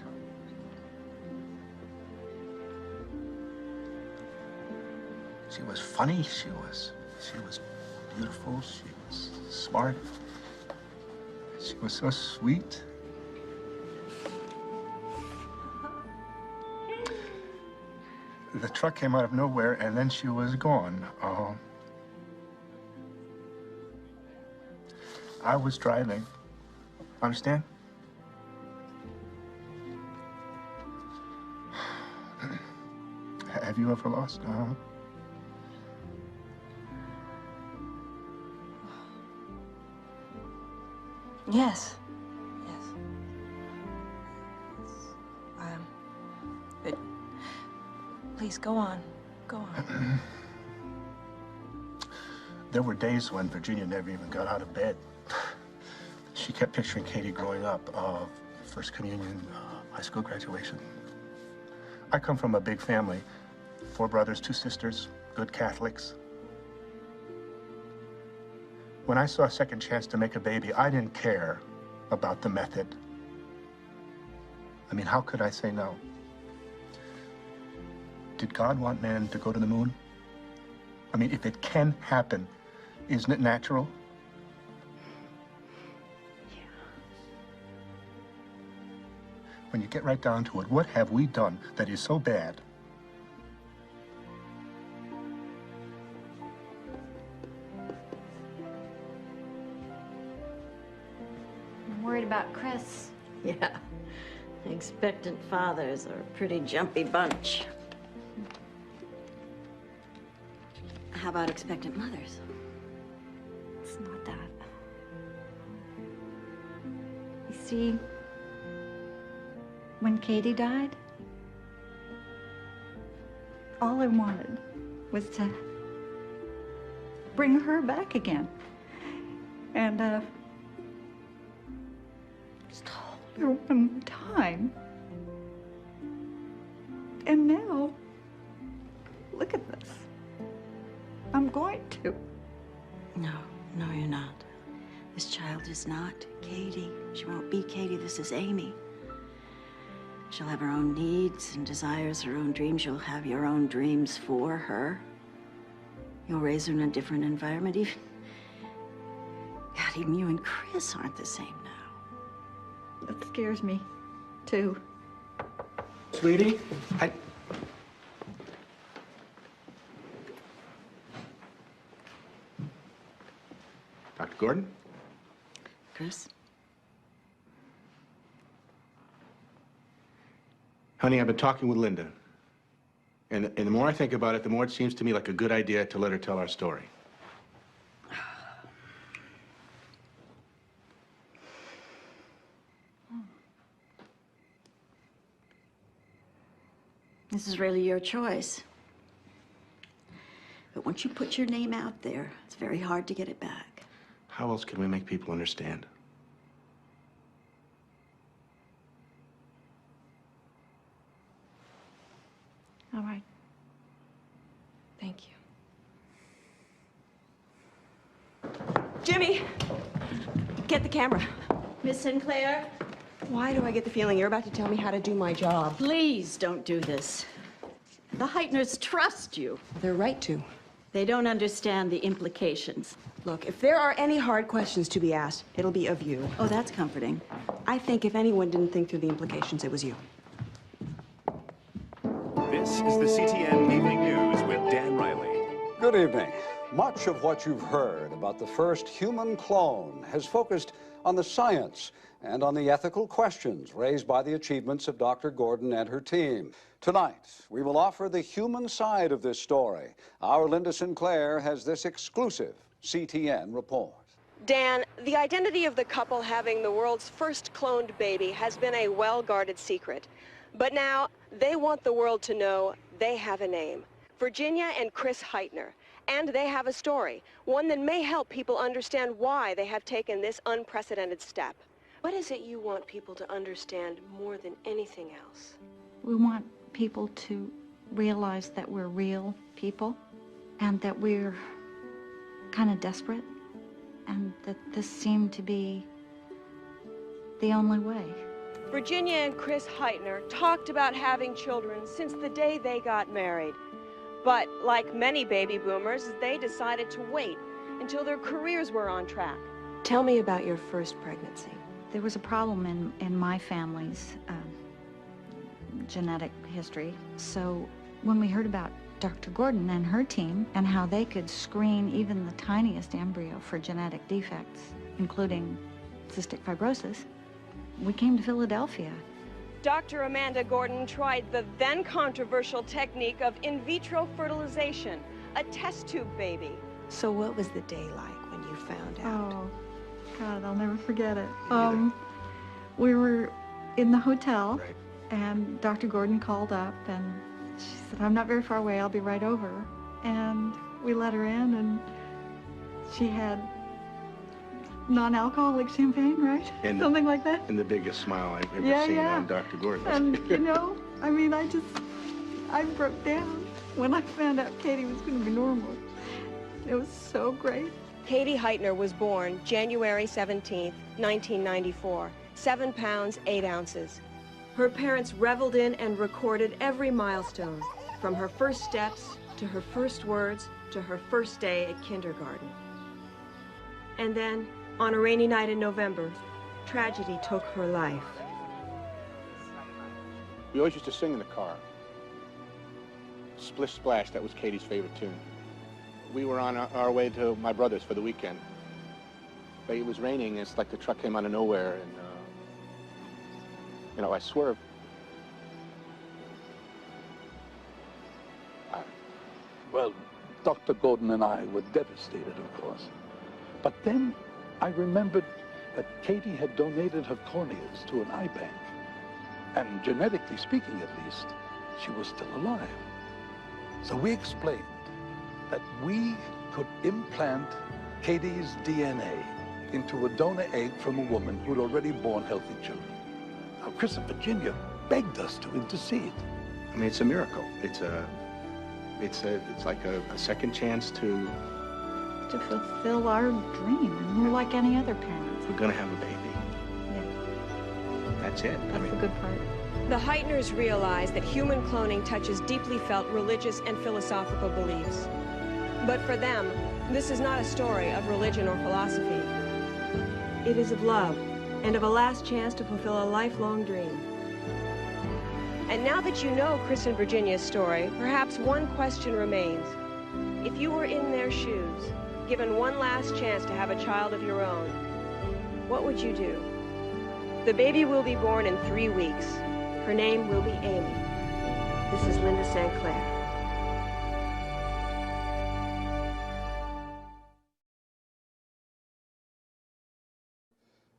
She was funny, she was beautiful, she was smart. She was so sweet. The truck came out of nowhere, and then she was gone. I was driving. Understand? Have you ever lost? Yes. Yes. But please go on. Go on. There were days when Virginia never even got out of bed. She kept picturing Katie growing up, first communion, high school graduation. I come from a big family, 4 brothers, 2 sisters, good Catholics. When I saw a second chance to make a baby, I didn't care about the method. I mean, how could I say no? Did God want man to go to the moon? I mean, if it can happen, isn't it natural? Yeah. When you get right down to it, what have we done that is so bad? I'm worried about Chris. Yeah. Expectant fathers are a pretty jumpy bunch. How about expectant mothers? It's not that. You see, when Katie died, all I wanted was to bring her back again. And, just hold her one time. And now, look at this. I'm going to. No, you're not. This child is not Katie. She won't be Katie. This is Amy. She'll have her own needs and desires, her own dreams. You'll have your own dreams for her. You'll raise her in a different environment. Even you and Chris aren't the same now. That scares me, too. Sweetie, Dr. Gordon? Chris? Honey, I've been talking with Linda. And the more I think about it, the more it seems to me like a good idea to let her tell our story. This is really your choice. But once you put your name out there, it's very hard to get it back. How else can we make people understand? All right. Thank you. Jimmy! Get the camera. Miss Sinclair? Why do I get the feeling you're about to tell me how to do my job? Please don't do this. The Heitners trust you. They're right to. They don't understand the implications. Look, if there are any hard questions to be asked, it'll be of you. Oh, that's comforting. I think if anyone didn't think through the implications, it was you. This is the CTN Evening News with Dan Riley. Good evening. Much of what you've heard about the first human clone has focused on the science and on the ethical questions raised by the achievements of Dr. Gordon and her team. Tonight, we will offer the human side of this story. Our Linda Sinclair has this exclusive CTN report. Dan, the identity of the couple having the world's first cloned baby has been a well-guarded secret. But now, they want the world to know they have a name. Virginia and Chris Heitner. And they have a story, one that may help people understand why they have taken this unprecedented step. What is it you want people to understand more than anything else? We want people to realize that we're real people and that we're kind of desperate and that this seemed to be the only way. Virginia and Chris Heitner talked about having children since the day they got married. But like many baby boomers, they decided to wait until their careers were on track. Tell me about your first pregnancy. There was a problem in my family's genetic history. So when we heard about Dr. Gordon and her team and how they could screen even the tiniest embryo for genetic defects, including cystic fibrosis, we came to Philadelphia. Dr. Amanda Gordon tried the then controversial technique of in vitro fertilization, a test tube baby. So what was the day like when you found out? Oh, God, I'll never forget it. We were in the hotel, and Dr. Gordon called up, and she said, "I'm not very far away, I'll be right over." And we let her in, and she had non-alcoholic champagne, right? Something like that. And the biggest smile I've ever seen on Dr. Gordon. And, you know, I mean, I broke down when I found out Katie was going to be normal. It was so great. Katie Heitner was born January 17th, 1994, 7 pounds, 8 ounces. Her parents reveled in and recorded every milestone, from her first steps, to her first words, to her first day at kindergarten. And then, on a rainy night in November, tragedy took her life. We always used to sing in the car. Splish Splash, that was Katie's favorite tune. We were on our way to my brother's for the weekend. But it was raining, it's like the truck came out of nowhere, and, you know, I swerved. Well, Dr. Gordon and I were devastated, of course. But then I remembered that Katie had donated her corneas to an eye bank. And genetically speaking, at least, she was still alive. So we explained that we could implant Katie's DNA into a donor egg from a woman who'd already born healthy children. Now, Chris and Virginia begged us to intercede. I mean, it's a miracle. It's like a second chance to fulfill our dream, and we're like any other parents. We're gonna have a baby. Yeah. That's it. That's the good part. The Heitners realized that human cloning touches deeply felt religious and philosophical beliefs. But for them, this is not a story of religion or philosophy. It is of love, and of a last chance to fulfill a lifelong dream. And now that you know Chris and Virginia's story, perhaps one question remains. If you were in their shoes, given one last chance to have a child of your own, what would you do? The baby will be born in 3 weeks. Her name will be Amy. This is Linda St. Clair.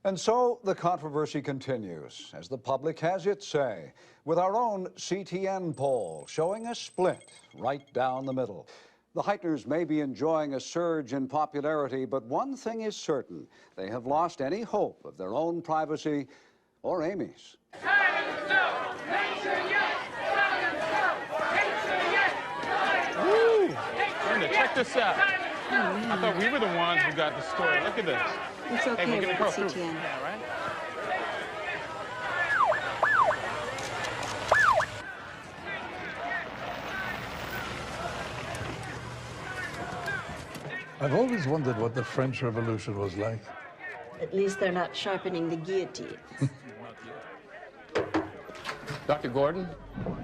And so the controversy continues as the public has its say, with our own CTN poll showing a split right down the middle. The Heitners may be enjoying a surge in popularity, but one thing is certain: they have lost any hope of their own privacy or Amy's. Woo! Brenda, check this out. I thought we were the ones who got the story. Look at this. It's okay, hey, we're gonna go CTN. through. Yeah, right? I've always wondered what the French Revolution was like. At least they're not sharpening the guillotine. Dr. Gordon?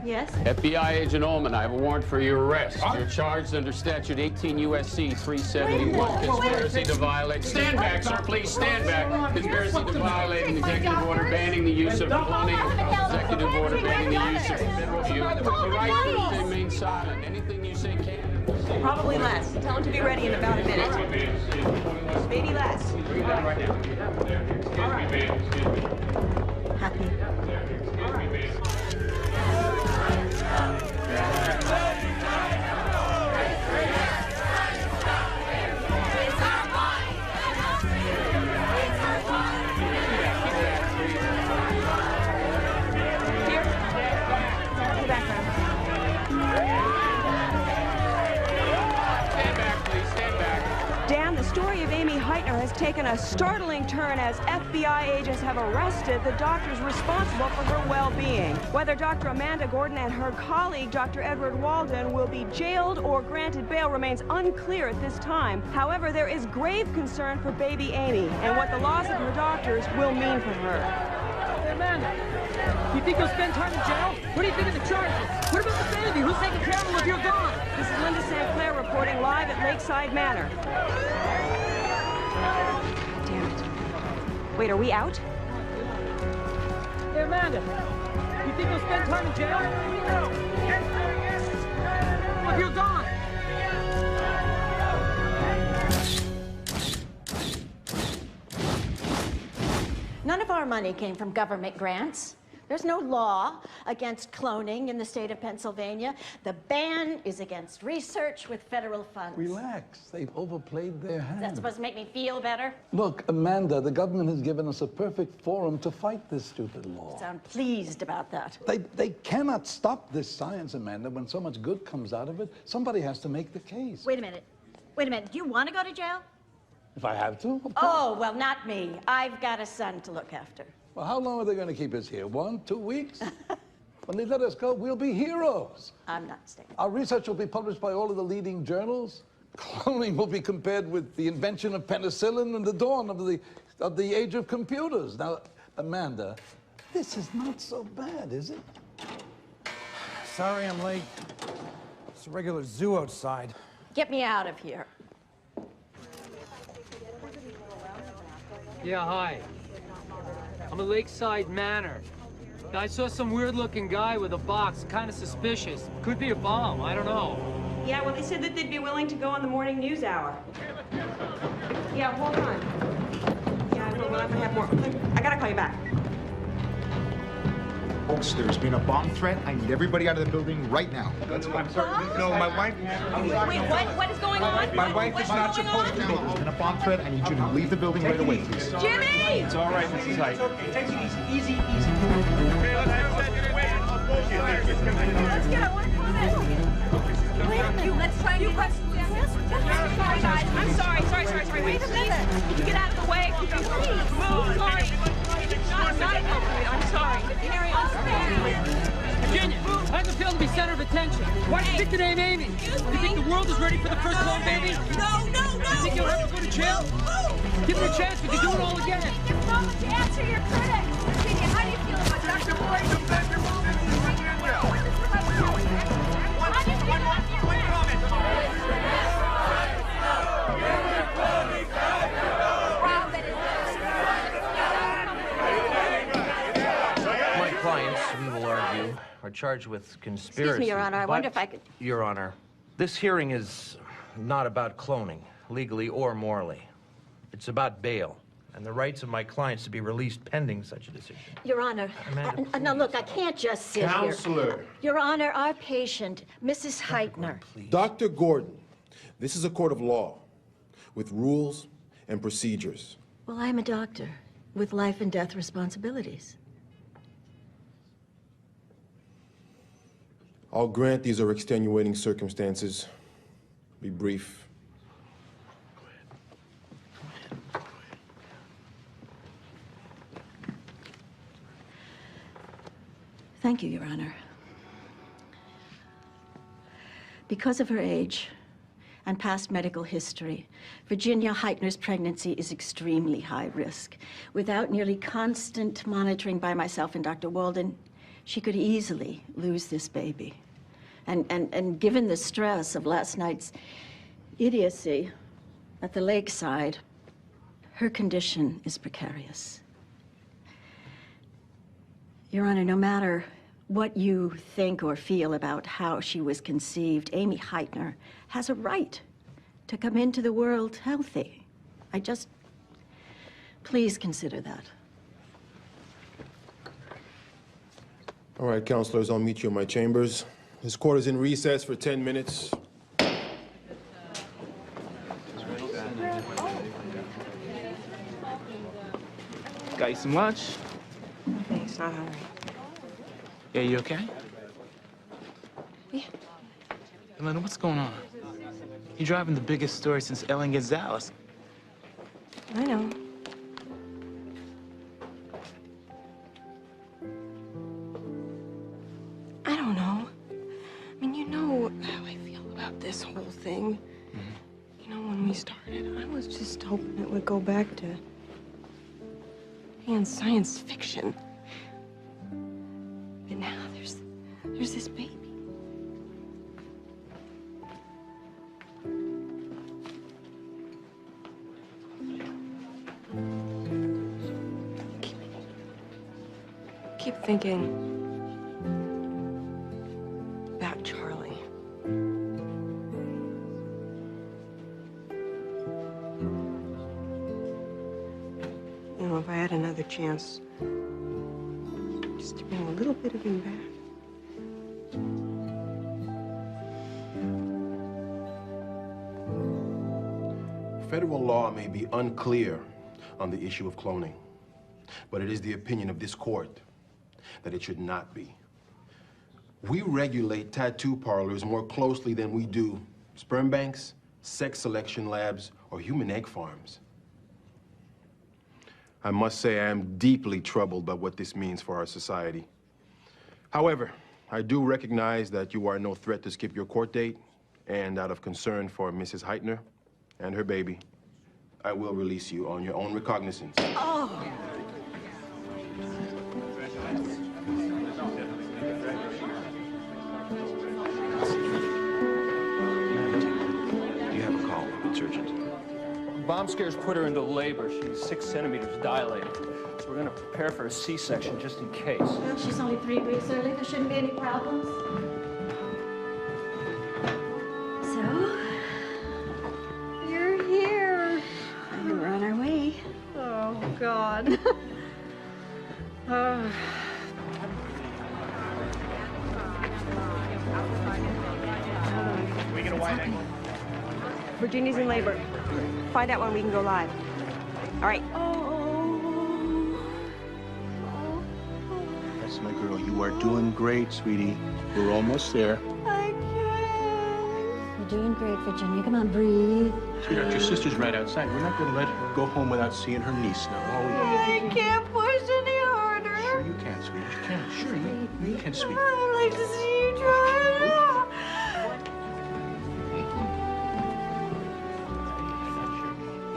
Yes? FBI agent Ullman, I have a warrant for your arrest. You're charged under statute 18 U.S.C. 371, conspiracy to violate... Stand back, sir, please, stand back. Conspiracy to violate an executive order banning the use of cloning, executive order banning the use of federal view. The right to remain silent. Anything you say can... Probably less. Tell him to be ready in about a minute. Maybe less. Happy. Dan, the story of Amy Heitner has taken a startling turn as FBI agents have arrested the doctors responsible for her well-being. Whether Dr. Amanda Gordon and her colleague, Dr. Edward Walden, will be jailed or granted bail remains unclear at this time. However, there is grave concern for baby Amy and what the loss of her doctors will mean for her. Hey, Amanda, you think you'll spend time in jail? What do you think of the charges? What about the baby? Who's taking care of him if you're gone? This is Linda St. Clair reporting live at Lakeside Manor. Damn it. Wait, are we out? Hey, Amanda, you think you'll spend time in jail? If you're gone. None of our money came from government grants. There's no law against cloning in the state of Pennsylvania. The ban is against research with federal funds. Relax. They've overplayed their hand. Is that supposed to make me feel better? Look, Amanda, the government has given us a perfect forum to fight this stupid law. Sound pleased about that. They cannot stop this science, Amanda. When so much good comes out of it, somebody has to make the case. Wait a minute. Wait a minute. Do you want to go to jail? If I have to, of course. Oh, well, not me. I've got a son to look after. Well, how long are they going to keep us here? 1, 2 weeks? When they let us go, we'll be heroes. I'm not staying. Our research will be published by all of the leading journals. Cloning will be compared with the invention of penicillin and the dawn of the age of computers. Now, Amanda, this is not so bad, is it? Sorry I'm late. It's a regular zoo outside. Get me out of here. Yeah, hi. I'm at Lakeside Manor. I saw some weird-looking guy with a box, kind of suspicious. Could be a bomb, I don't know. Yeah, well, they said that they'd be willing to go on the morning news hour. Yeah, hold on. Yeah, I will. We'll have to have more. I gotta call you back. Folks, there's been a bomb threat. I need everybody out of the building right now. I'm sorry. No, my wife... Wait, what is going on? My wife is not supposed to be. There's been a bomb threat. I need you to leave the building right away, please. Jimmy! It's all right, Mrs. Height. Take it easy. Easy. Let's get out. Wait a minute. Let's try and get this. Sorry, guys. I'm sorry. Wait a minute. Can you get out of the way? Please. Move. Sorry. I'm sorry. Harry, I'm sorry. Virginia, how does it feel to be center of attention? Why do you pick the name Amy? You think the world is ready for the first clone baby? No. You think you'll ever go to jail? Give it a chance, we can do it all again. Answer your critics. Virginia, how do you feel about Dr. My clients, we will argue, are charged with conspiracy. Excuse me, Your Honor. I wonder if I could... Your Honor, this hearing is not about cloning, legally or morally. It's about bail. and the rights of my clients to be released pending such a decision. Your Honor, now look, I can't just sit Counselor. here. Your Honor, our patient, Mrs. Heitner. Dr. Gordon, this is a court of law with rules and procedures. Well, I'm a doctor with life and death responsibilities. I'll grant these are extenuating circumstances. Be brief. Thank you, Your Honor. Because of her age and past medical history, Virginia Heitner's pregnancy is extremely high risk. Without nearly constant monitoring by myself and Dr. Walden, she could easily lose this baby. And given the stress of last night's idiocy at the lakeside, her condition is precarious. Your Honor, no matter what you think or feel about how she was conceived, Amy Heitner has a right to come into the world healthy. Please consider that. All right, counselors, I'll meet you in my chambers. This court is in recess for 10 minutes. Got you some lunch? Thanks, not hungry. Yeah, you okay? Yeah. Elena, what's going on? You're driving the biggest story since Ellen Gonzalez. I know. I don't know. I mean, you know how I feel about this whole thing. You know, when we started, I was just hoping it would go back to being science fiction. But now there's this baby. Keep thinking about Charlie. You know, if I had another chance, just to bring a little bit of him back. Federal law may be unclear on the issue of cloning, but it is the opinion of this court that it should not be. We regulate tattoo parlors more closely than we do sperm banks, sex selection labs, or human egg farms. I must say I am deeply troubled by what this means for our society. However, I do recognize that you are no threat to skip your court date, and out of concern for Mrs. Heitner and her baby, I will release you on your own recognizance. Oh! Do you have a call? It's urgent. Bomb scares put her into labor. She's 6 centimeters dilated. So we're going to prepare for a C-section just in case. Well, she's only 3 weeks early. There shouldn't be any problems. So, you're here. We're on our way. Oh, God. Oh. We get a wide angle. Virginia's in labor. Find out when we can go live. All right. That's my girl. You are doing great, sweetie. We're almost there. You're doing great, Virginia. Come on, breathe. Sweetheart, your sister's right outside. We're not going to let her go home without seeing her niece now, are we? I can't push any harder. Sure you can, sweetheart. You can. Sure, you can, sweetie. I'd like to see you try.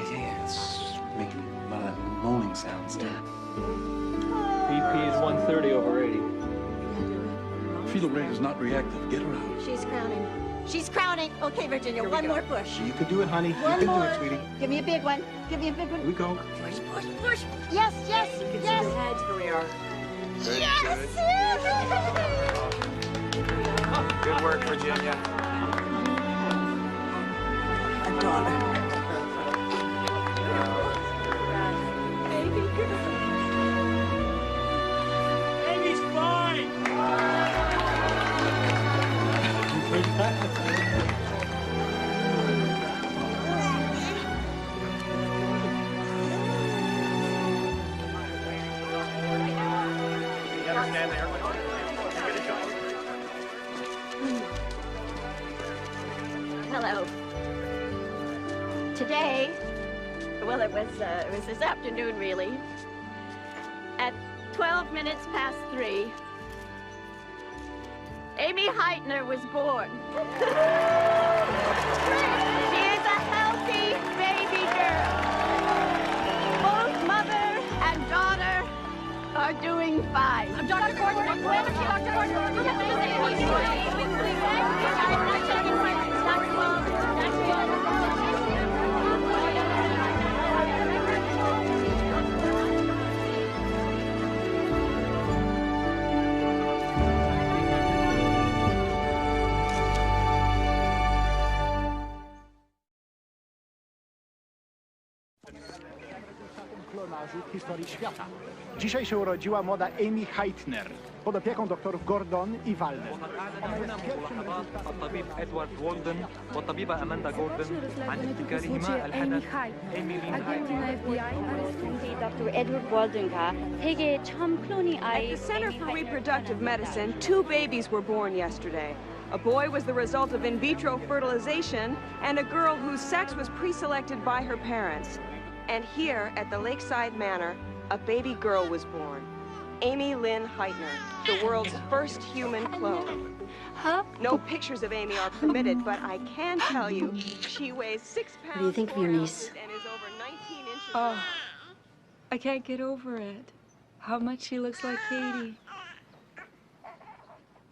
Yeah, it's making a lot of moaning sounds. BP is 130 over 80. Fetal rate is not reactive. Get her out. She's crowning. She's crowning. Okay, Virginia, one more push. You can do it, honey. One you can more. do it, sweetie. Give me a big one. Give me a big one. Here we go. Push, push, push. Yes, yes, yes. Here we are. Yes. Good work, Virginia. Hello. Today, well, it was this afternoon, really. At 12 minutes past 3, Amy Heitner was born. She is a healthy baby girl. Both mother and daughter are doing fine. Dr. Gordon, Dr. klonażu w historii świata. Dzisiaj się urodziła młoda Amy Heitner pod opieką doktorów Gordon i Walden. الطبيب إدوارد وولدن والطبيبة أماندا جوردن عن ابتكارهما الحدث إيمي لين Dr. Edward Walden가 세계 처음 클로닝 아이. At the Center for Reproductive Medicine, 2 babies were born yesterday. A boy was the result of in vitro fertilization, and a girl whose sex was pre-selected by her parents. And here at the Lakeside Manor, a baby girl was born. Amy Lynn Heitner, the world's first human clone. No pictures of Amy are permitted, but I can tell you she weighs 6 pounds. What do you think of your niece? And is over 19 inches. Oh, I can't get over it. How much she looks like Katie.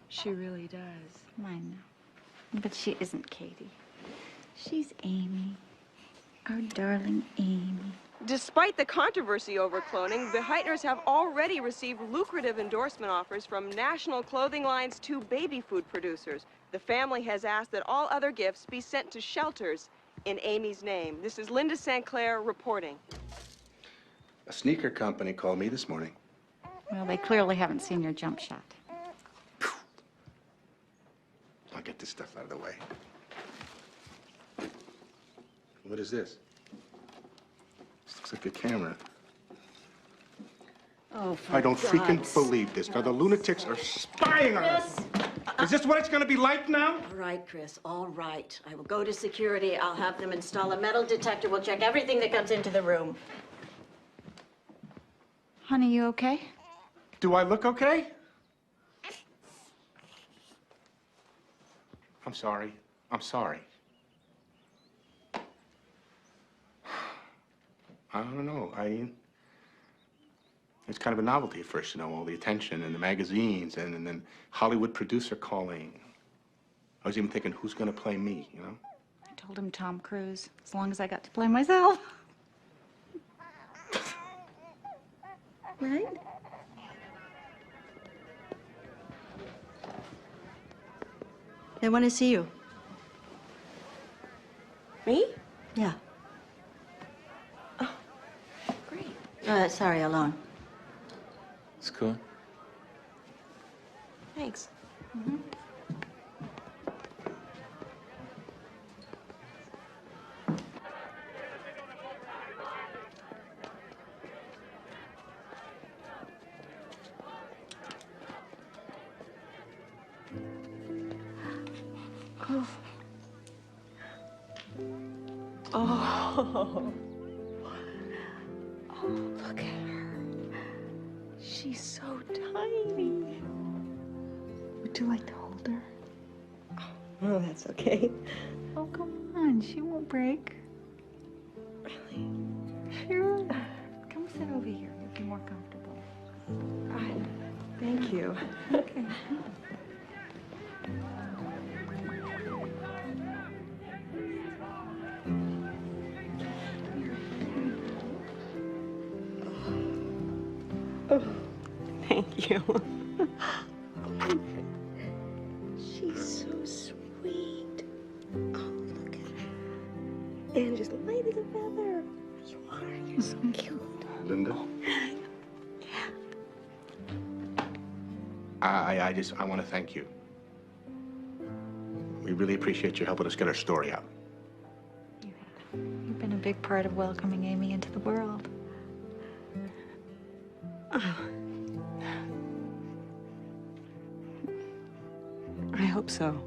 She really does. I know. But she isn't Katie. She's Amy. Our darling Amy. Despite the controversy over cloning, the Heitners have already received lucrative endorsement offers from national clothing lines to baby food producers. The family has asked that all other gifts be sent to shelters in Amy's name. This is Linda St. Clair reporting. A sneaker company called me this morning. Well, they clearly haven't seen your jump shot. I'll get this stuff out of the way. What is this? This looks like a camera. Oh, for I don't freaking God's believe this. Now the lunatics are spying on us. Is this what it's going to be like now? All right, Chris, all right. I will go to security. I'll have them install a metal detector. We'll check everything that comes into the room. Honey, you okay? Do I look okay? I'm sorry. I'm sorry. I don't know. It's kind of a novelty at first, you know, all the attention and the magazines and then Hollywood producer calling. I was even thinking, who's going to play me, you know? I told him Tom Cruise, as long as I got to play myself. Right? They want to see you. Me? Yeah. Oh, great. Sorry, alone. It's cool. Thanks. Mm-hmm. Oh. Oh, look at her. She's so tiny. Would you like to hold her? Oh, that's okay. Oh, come on. She won't break. Really? Sure. Come sit over here. You'll be more comfortable. Fine. Thank you. Okay. Oh, thank you. She's so sweet. Oh, look at her. And just light as a feather. You are. You're so cute. Linda? I want to thank you. We really appreciate you helping us get our story out. You've been a big part of welcoming Amy into the world. I hope so.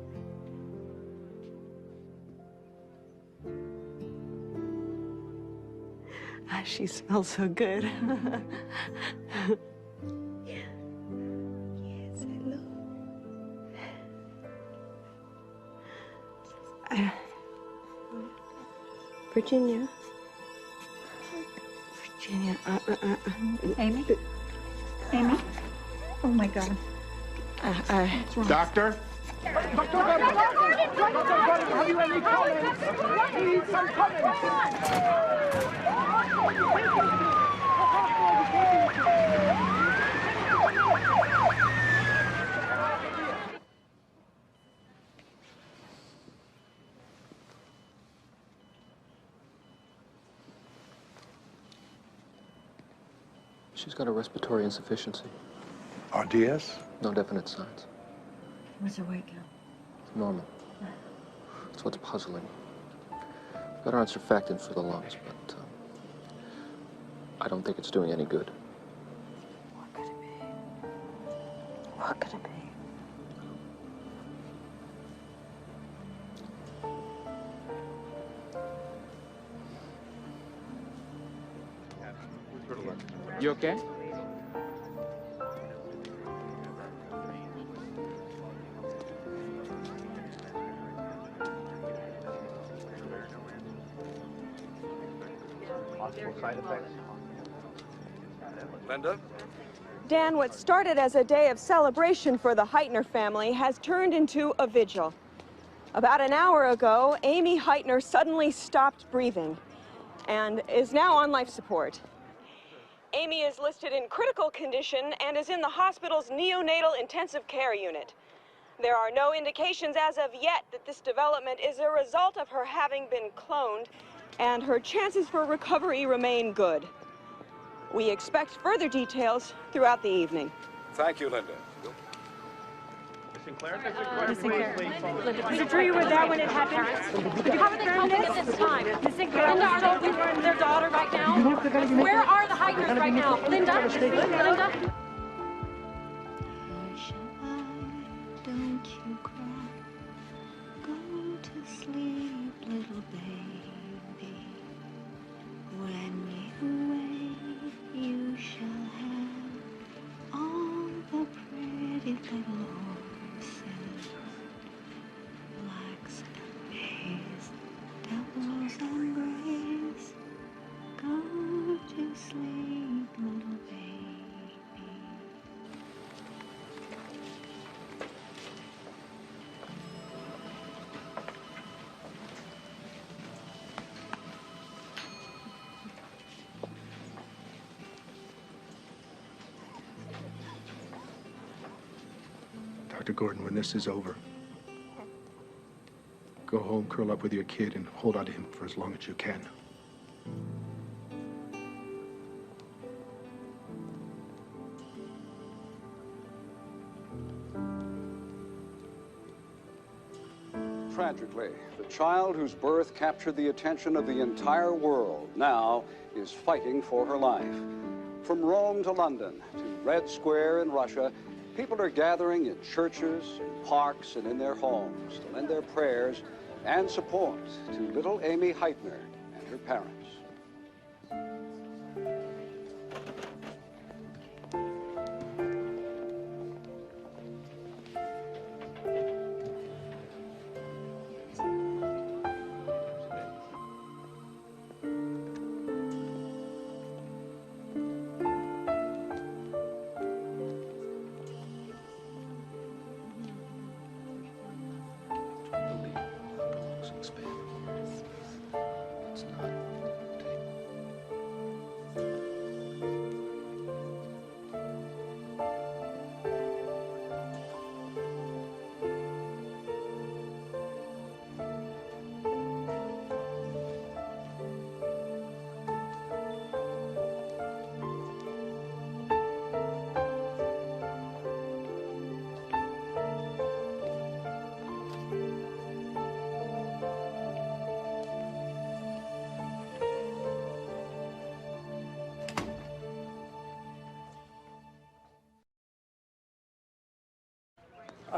She smells so good. Yes, hello. Virginia. Virginia. Amy? Amy? Oh my God. Doctor? Dr. Gordon! Dr. Gordon, have you any comments? Please, some comments! She's got a respiratory insufficiency. RDS? No definite signs. What's her weight count? Normal. That's what's puzzling. Got her on surfactant for the lungs, but I don't think it's doing any good. What could it be? What could it be? You okay? Possible side effects? Linda? Dan, what started as a day of celebration for the Heitner family has turned into a vigil. About an hour ago, Amy Heitner suddenly stopped breathing and is now on life support. Amy is listed in critical condition and is in the hospital's neonatal intensive care unit. There are no indications as of yet that this development is a result of her having been cloned, and her chances for recovery remain good. We expect further details throughout the evening. Thank you, Linda. Miss Sinclair. Is it true you were there when it happened? How are they coping at this time? Linda, are they with their daughter right now? Where are the hikers right now? Linda? Linda? Don't you cry. Go to sleep, little baby. When you wake, you shall have all the pretty little horses. Blacks and bays, devils and grays. Go to sleep, little baby. Dr. Gordon, when this is over, go home, curl up with your kid, and hold on to him for as long as you can. Tragically, the child whose birth captured the attention of the entire world now is fighting for her life. From Rome to London to Red Square in Russia, people are gathering in churches, in parks, and in their homes to lend their prayers and support to little Amy Heitner and her parents.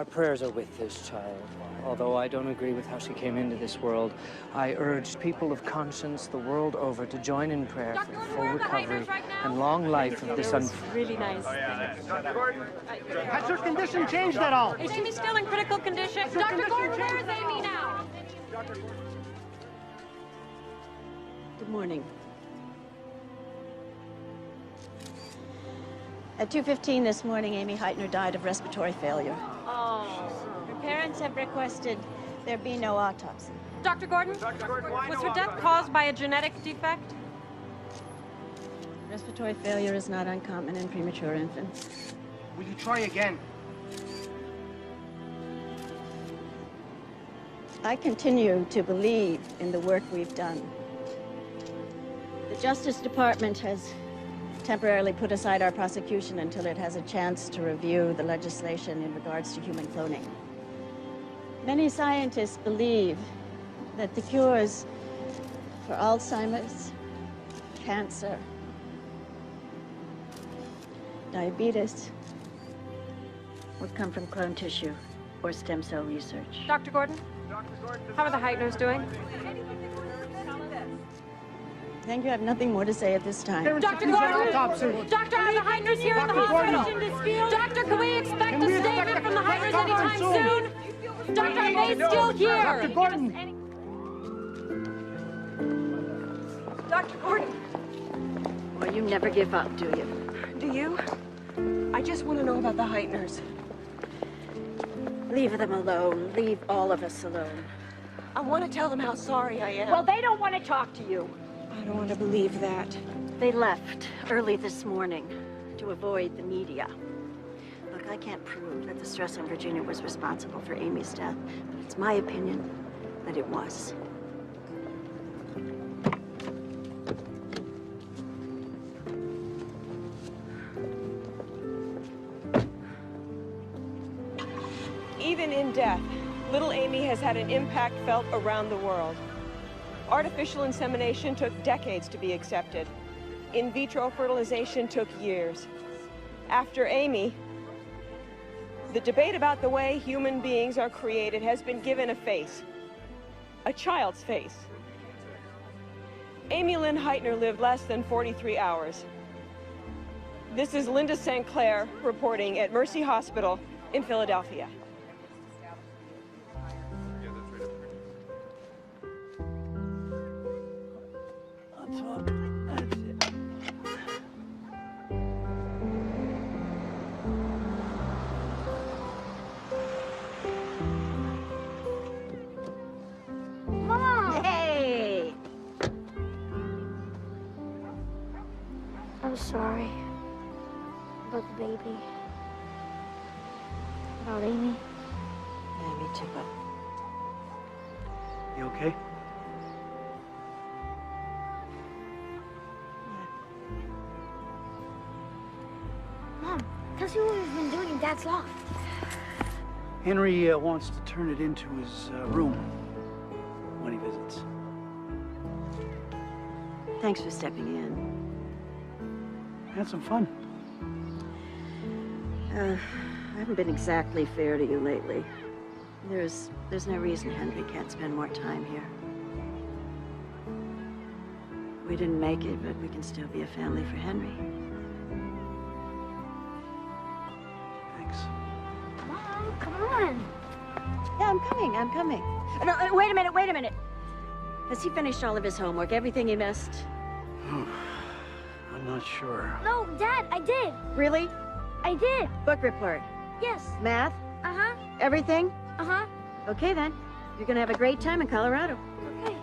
Our prayers are with this child. Although I don't agree with how she came into this world, I urge people of conscience the world over to join in prayer for the full recovery and long life of this really nice. Dr. Gordon, has her condition changed at all? Is Amy still in critical condition? Dr. Gordon, where is Amy now? Good morning. At 2:15 this morning, Amy Heitner died of respiratory failure. Oh. Her parents have requested there be no autopsy. Dr. Gordon, was her death caused by a genetic defect? Respiratory failure is not uncommon in premature infants. Will you try again? I continue to believe in the work we've done. The Justice Department has temporarily put aside our prosecution until it has a chance to review the legislation in regards to human cloning. Many scientists believe that the cures for Alzheimer's, cancer, diabetes would come from clone tissue or stem cell research. Dr. Gordon, how are the Heitners doing? Thank you. I have nothing more to say at this time. Dr. Gordon! Doctor, are the Heitners here in the hospital? Doctor, can we expect a statement from the Heitners anytime soon? Doctor, are they still here? Dr. Gordon! Dr. Gordon! Well, you never give up, do you? Do you? I just want to know about the Heitners. Leave them alone. Leave all of us alone. I want to tell them how sorry I am. Well, they don't want to talk to you. I don't want to believe that. They left early this morning to avoid the media. Look, I can't prove that the stress on Virginia was responsible for Amy's death, but it's my opinion that it was. Even in death, little Amy has had an impact felt around the world. Artificial insemination took decades to be accepted. In vitro fertilization took years. After Amy, the debate about the way human beings are created has been given a face, a child's face. Amy Lynn Heitner lived less than 43 hours. This is Linda St. Clair reporting at Mercy Hospital in Philadelphia. Mom! Hey! I'm sorry about the baby. About Amy. Yeah, me too, bud. You okay? Mom, tell us what we've been doing in Dad's loft. Henry wants to turn it into his room when he visits. Thanks for stepping in. Had some fun. I haven't been exactly fair to you lately. There's no reason Henry can't spend more time here. We didn't make it, but we can still be a family for Henry. Thanks. Mom, come on. Yeah, I'm coming. No, wait a minute. Has he finished all of his homework? Everything he missed? I'm not sure. No, Dad, I did. Really? I did. Book report? Yes. Math? Uh-huh. Everything? Uh-huh. Okay, then. You're gonna have a great time in Colorado. Okay.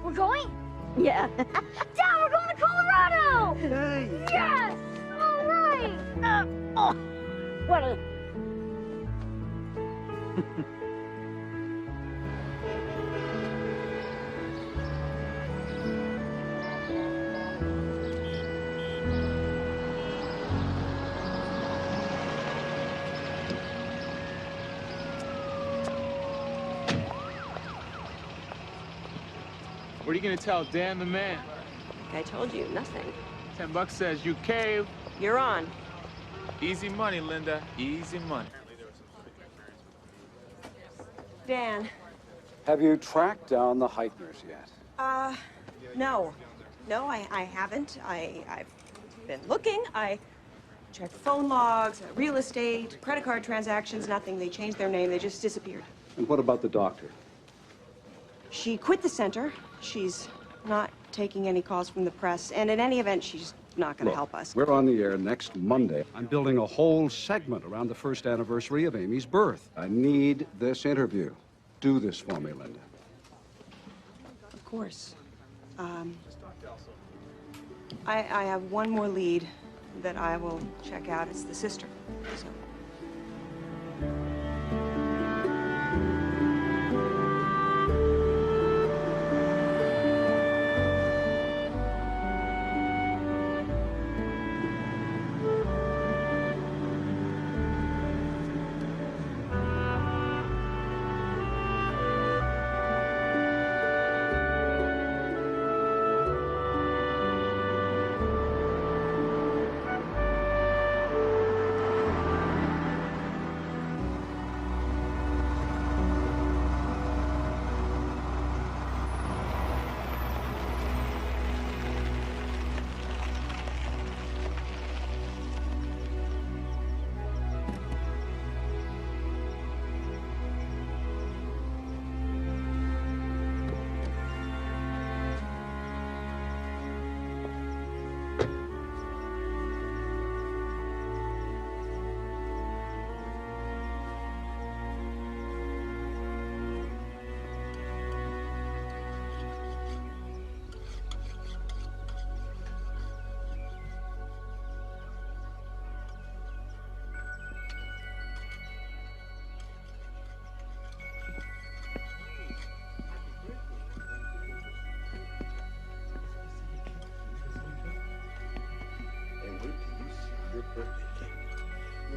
We're going? Yeah. Dad, we're going to Colorado! Hey! Yes! All right! What a... What are you gonna tell Dan the man? I told you, nothing. $10 says you cave. You're on. Easy money, Linda. Easy money. Dan. Have you tracked down the Heitners yet? No. No, I haven't. I've been looking. I checked phone logs, real estate, credit card transactions, nothing. They changed their name. They just disappeared. And what about the doctor? She quit the center. She's not taking any calls from the press. And in any event, she's not going to help us. We're on the air next Monday. I'm building a whole segment around the first anniversary of Amy's birth. I need this interview. Do this for me, Linda. Of course. I have one more lead that I will check out. It's the sister. So.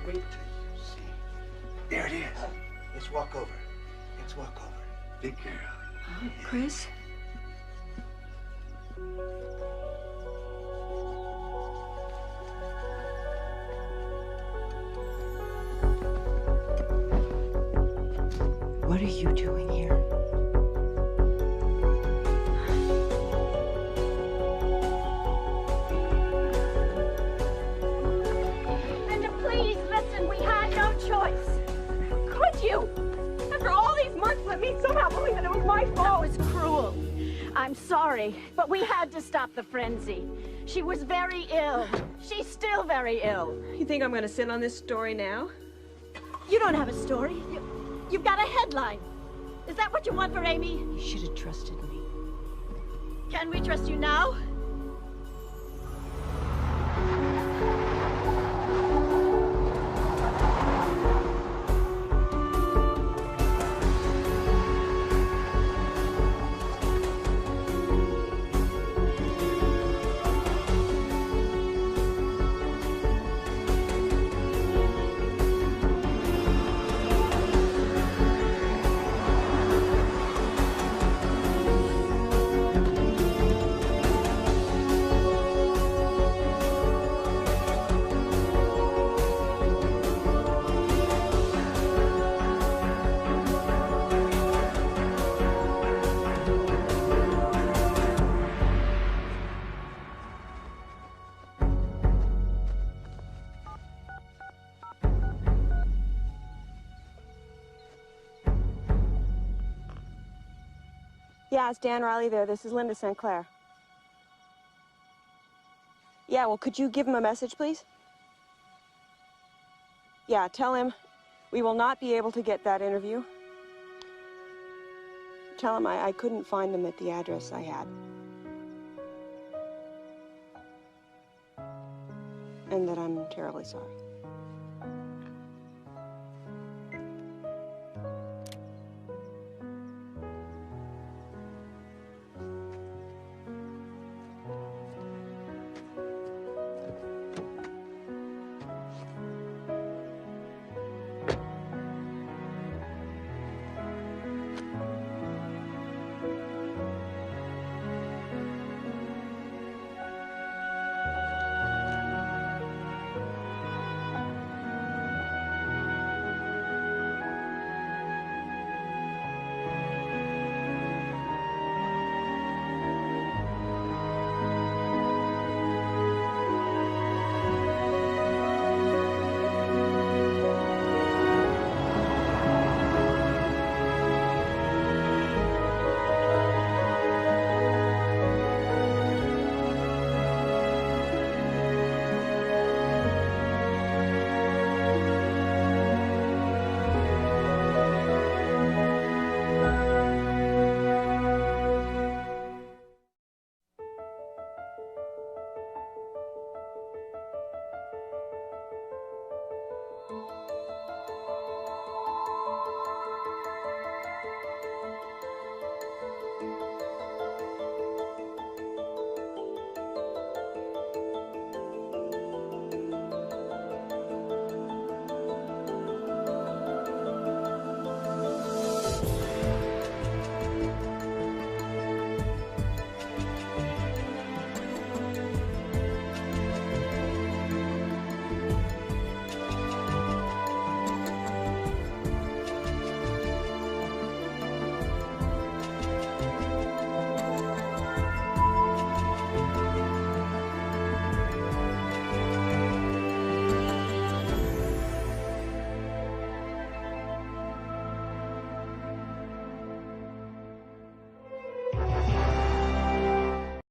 Wait till you see. There it is. Let's walk over. Let's walk over. Big girl. Chris? What are you doing here? Linda, please listen. We had no choice. Could you? After all these months, let me somehow believe that it was my fault. That was cruel. I'm sorry, but we had to stop the frenzy. She was very ill. She's still very ill. You think I'm going to sit on this story now? You don't have a story. You've got a headline. Is that what you want for Amy? You should have trusted me. Can we trust you now? Yeah, it's Dan Riley there. This is Linda St. Clair. Yeah, well, could you give him a message, please? Yeah, tell him we will not be able to get that interview. Tell him I couldn't find them at the address I had. And that I'm terribly sorry.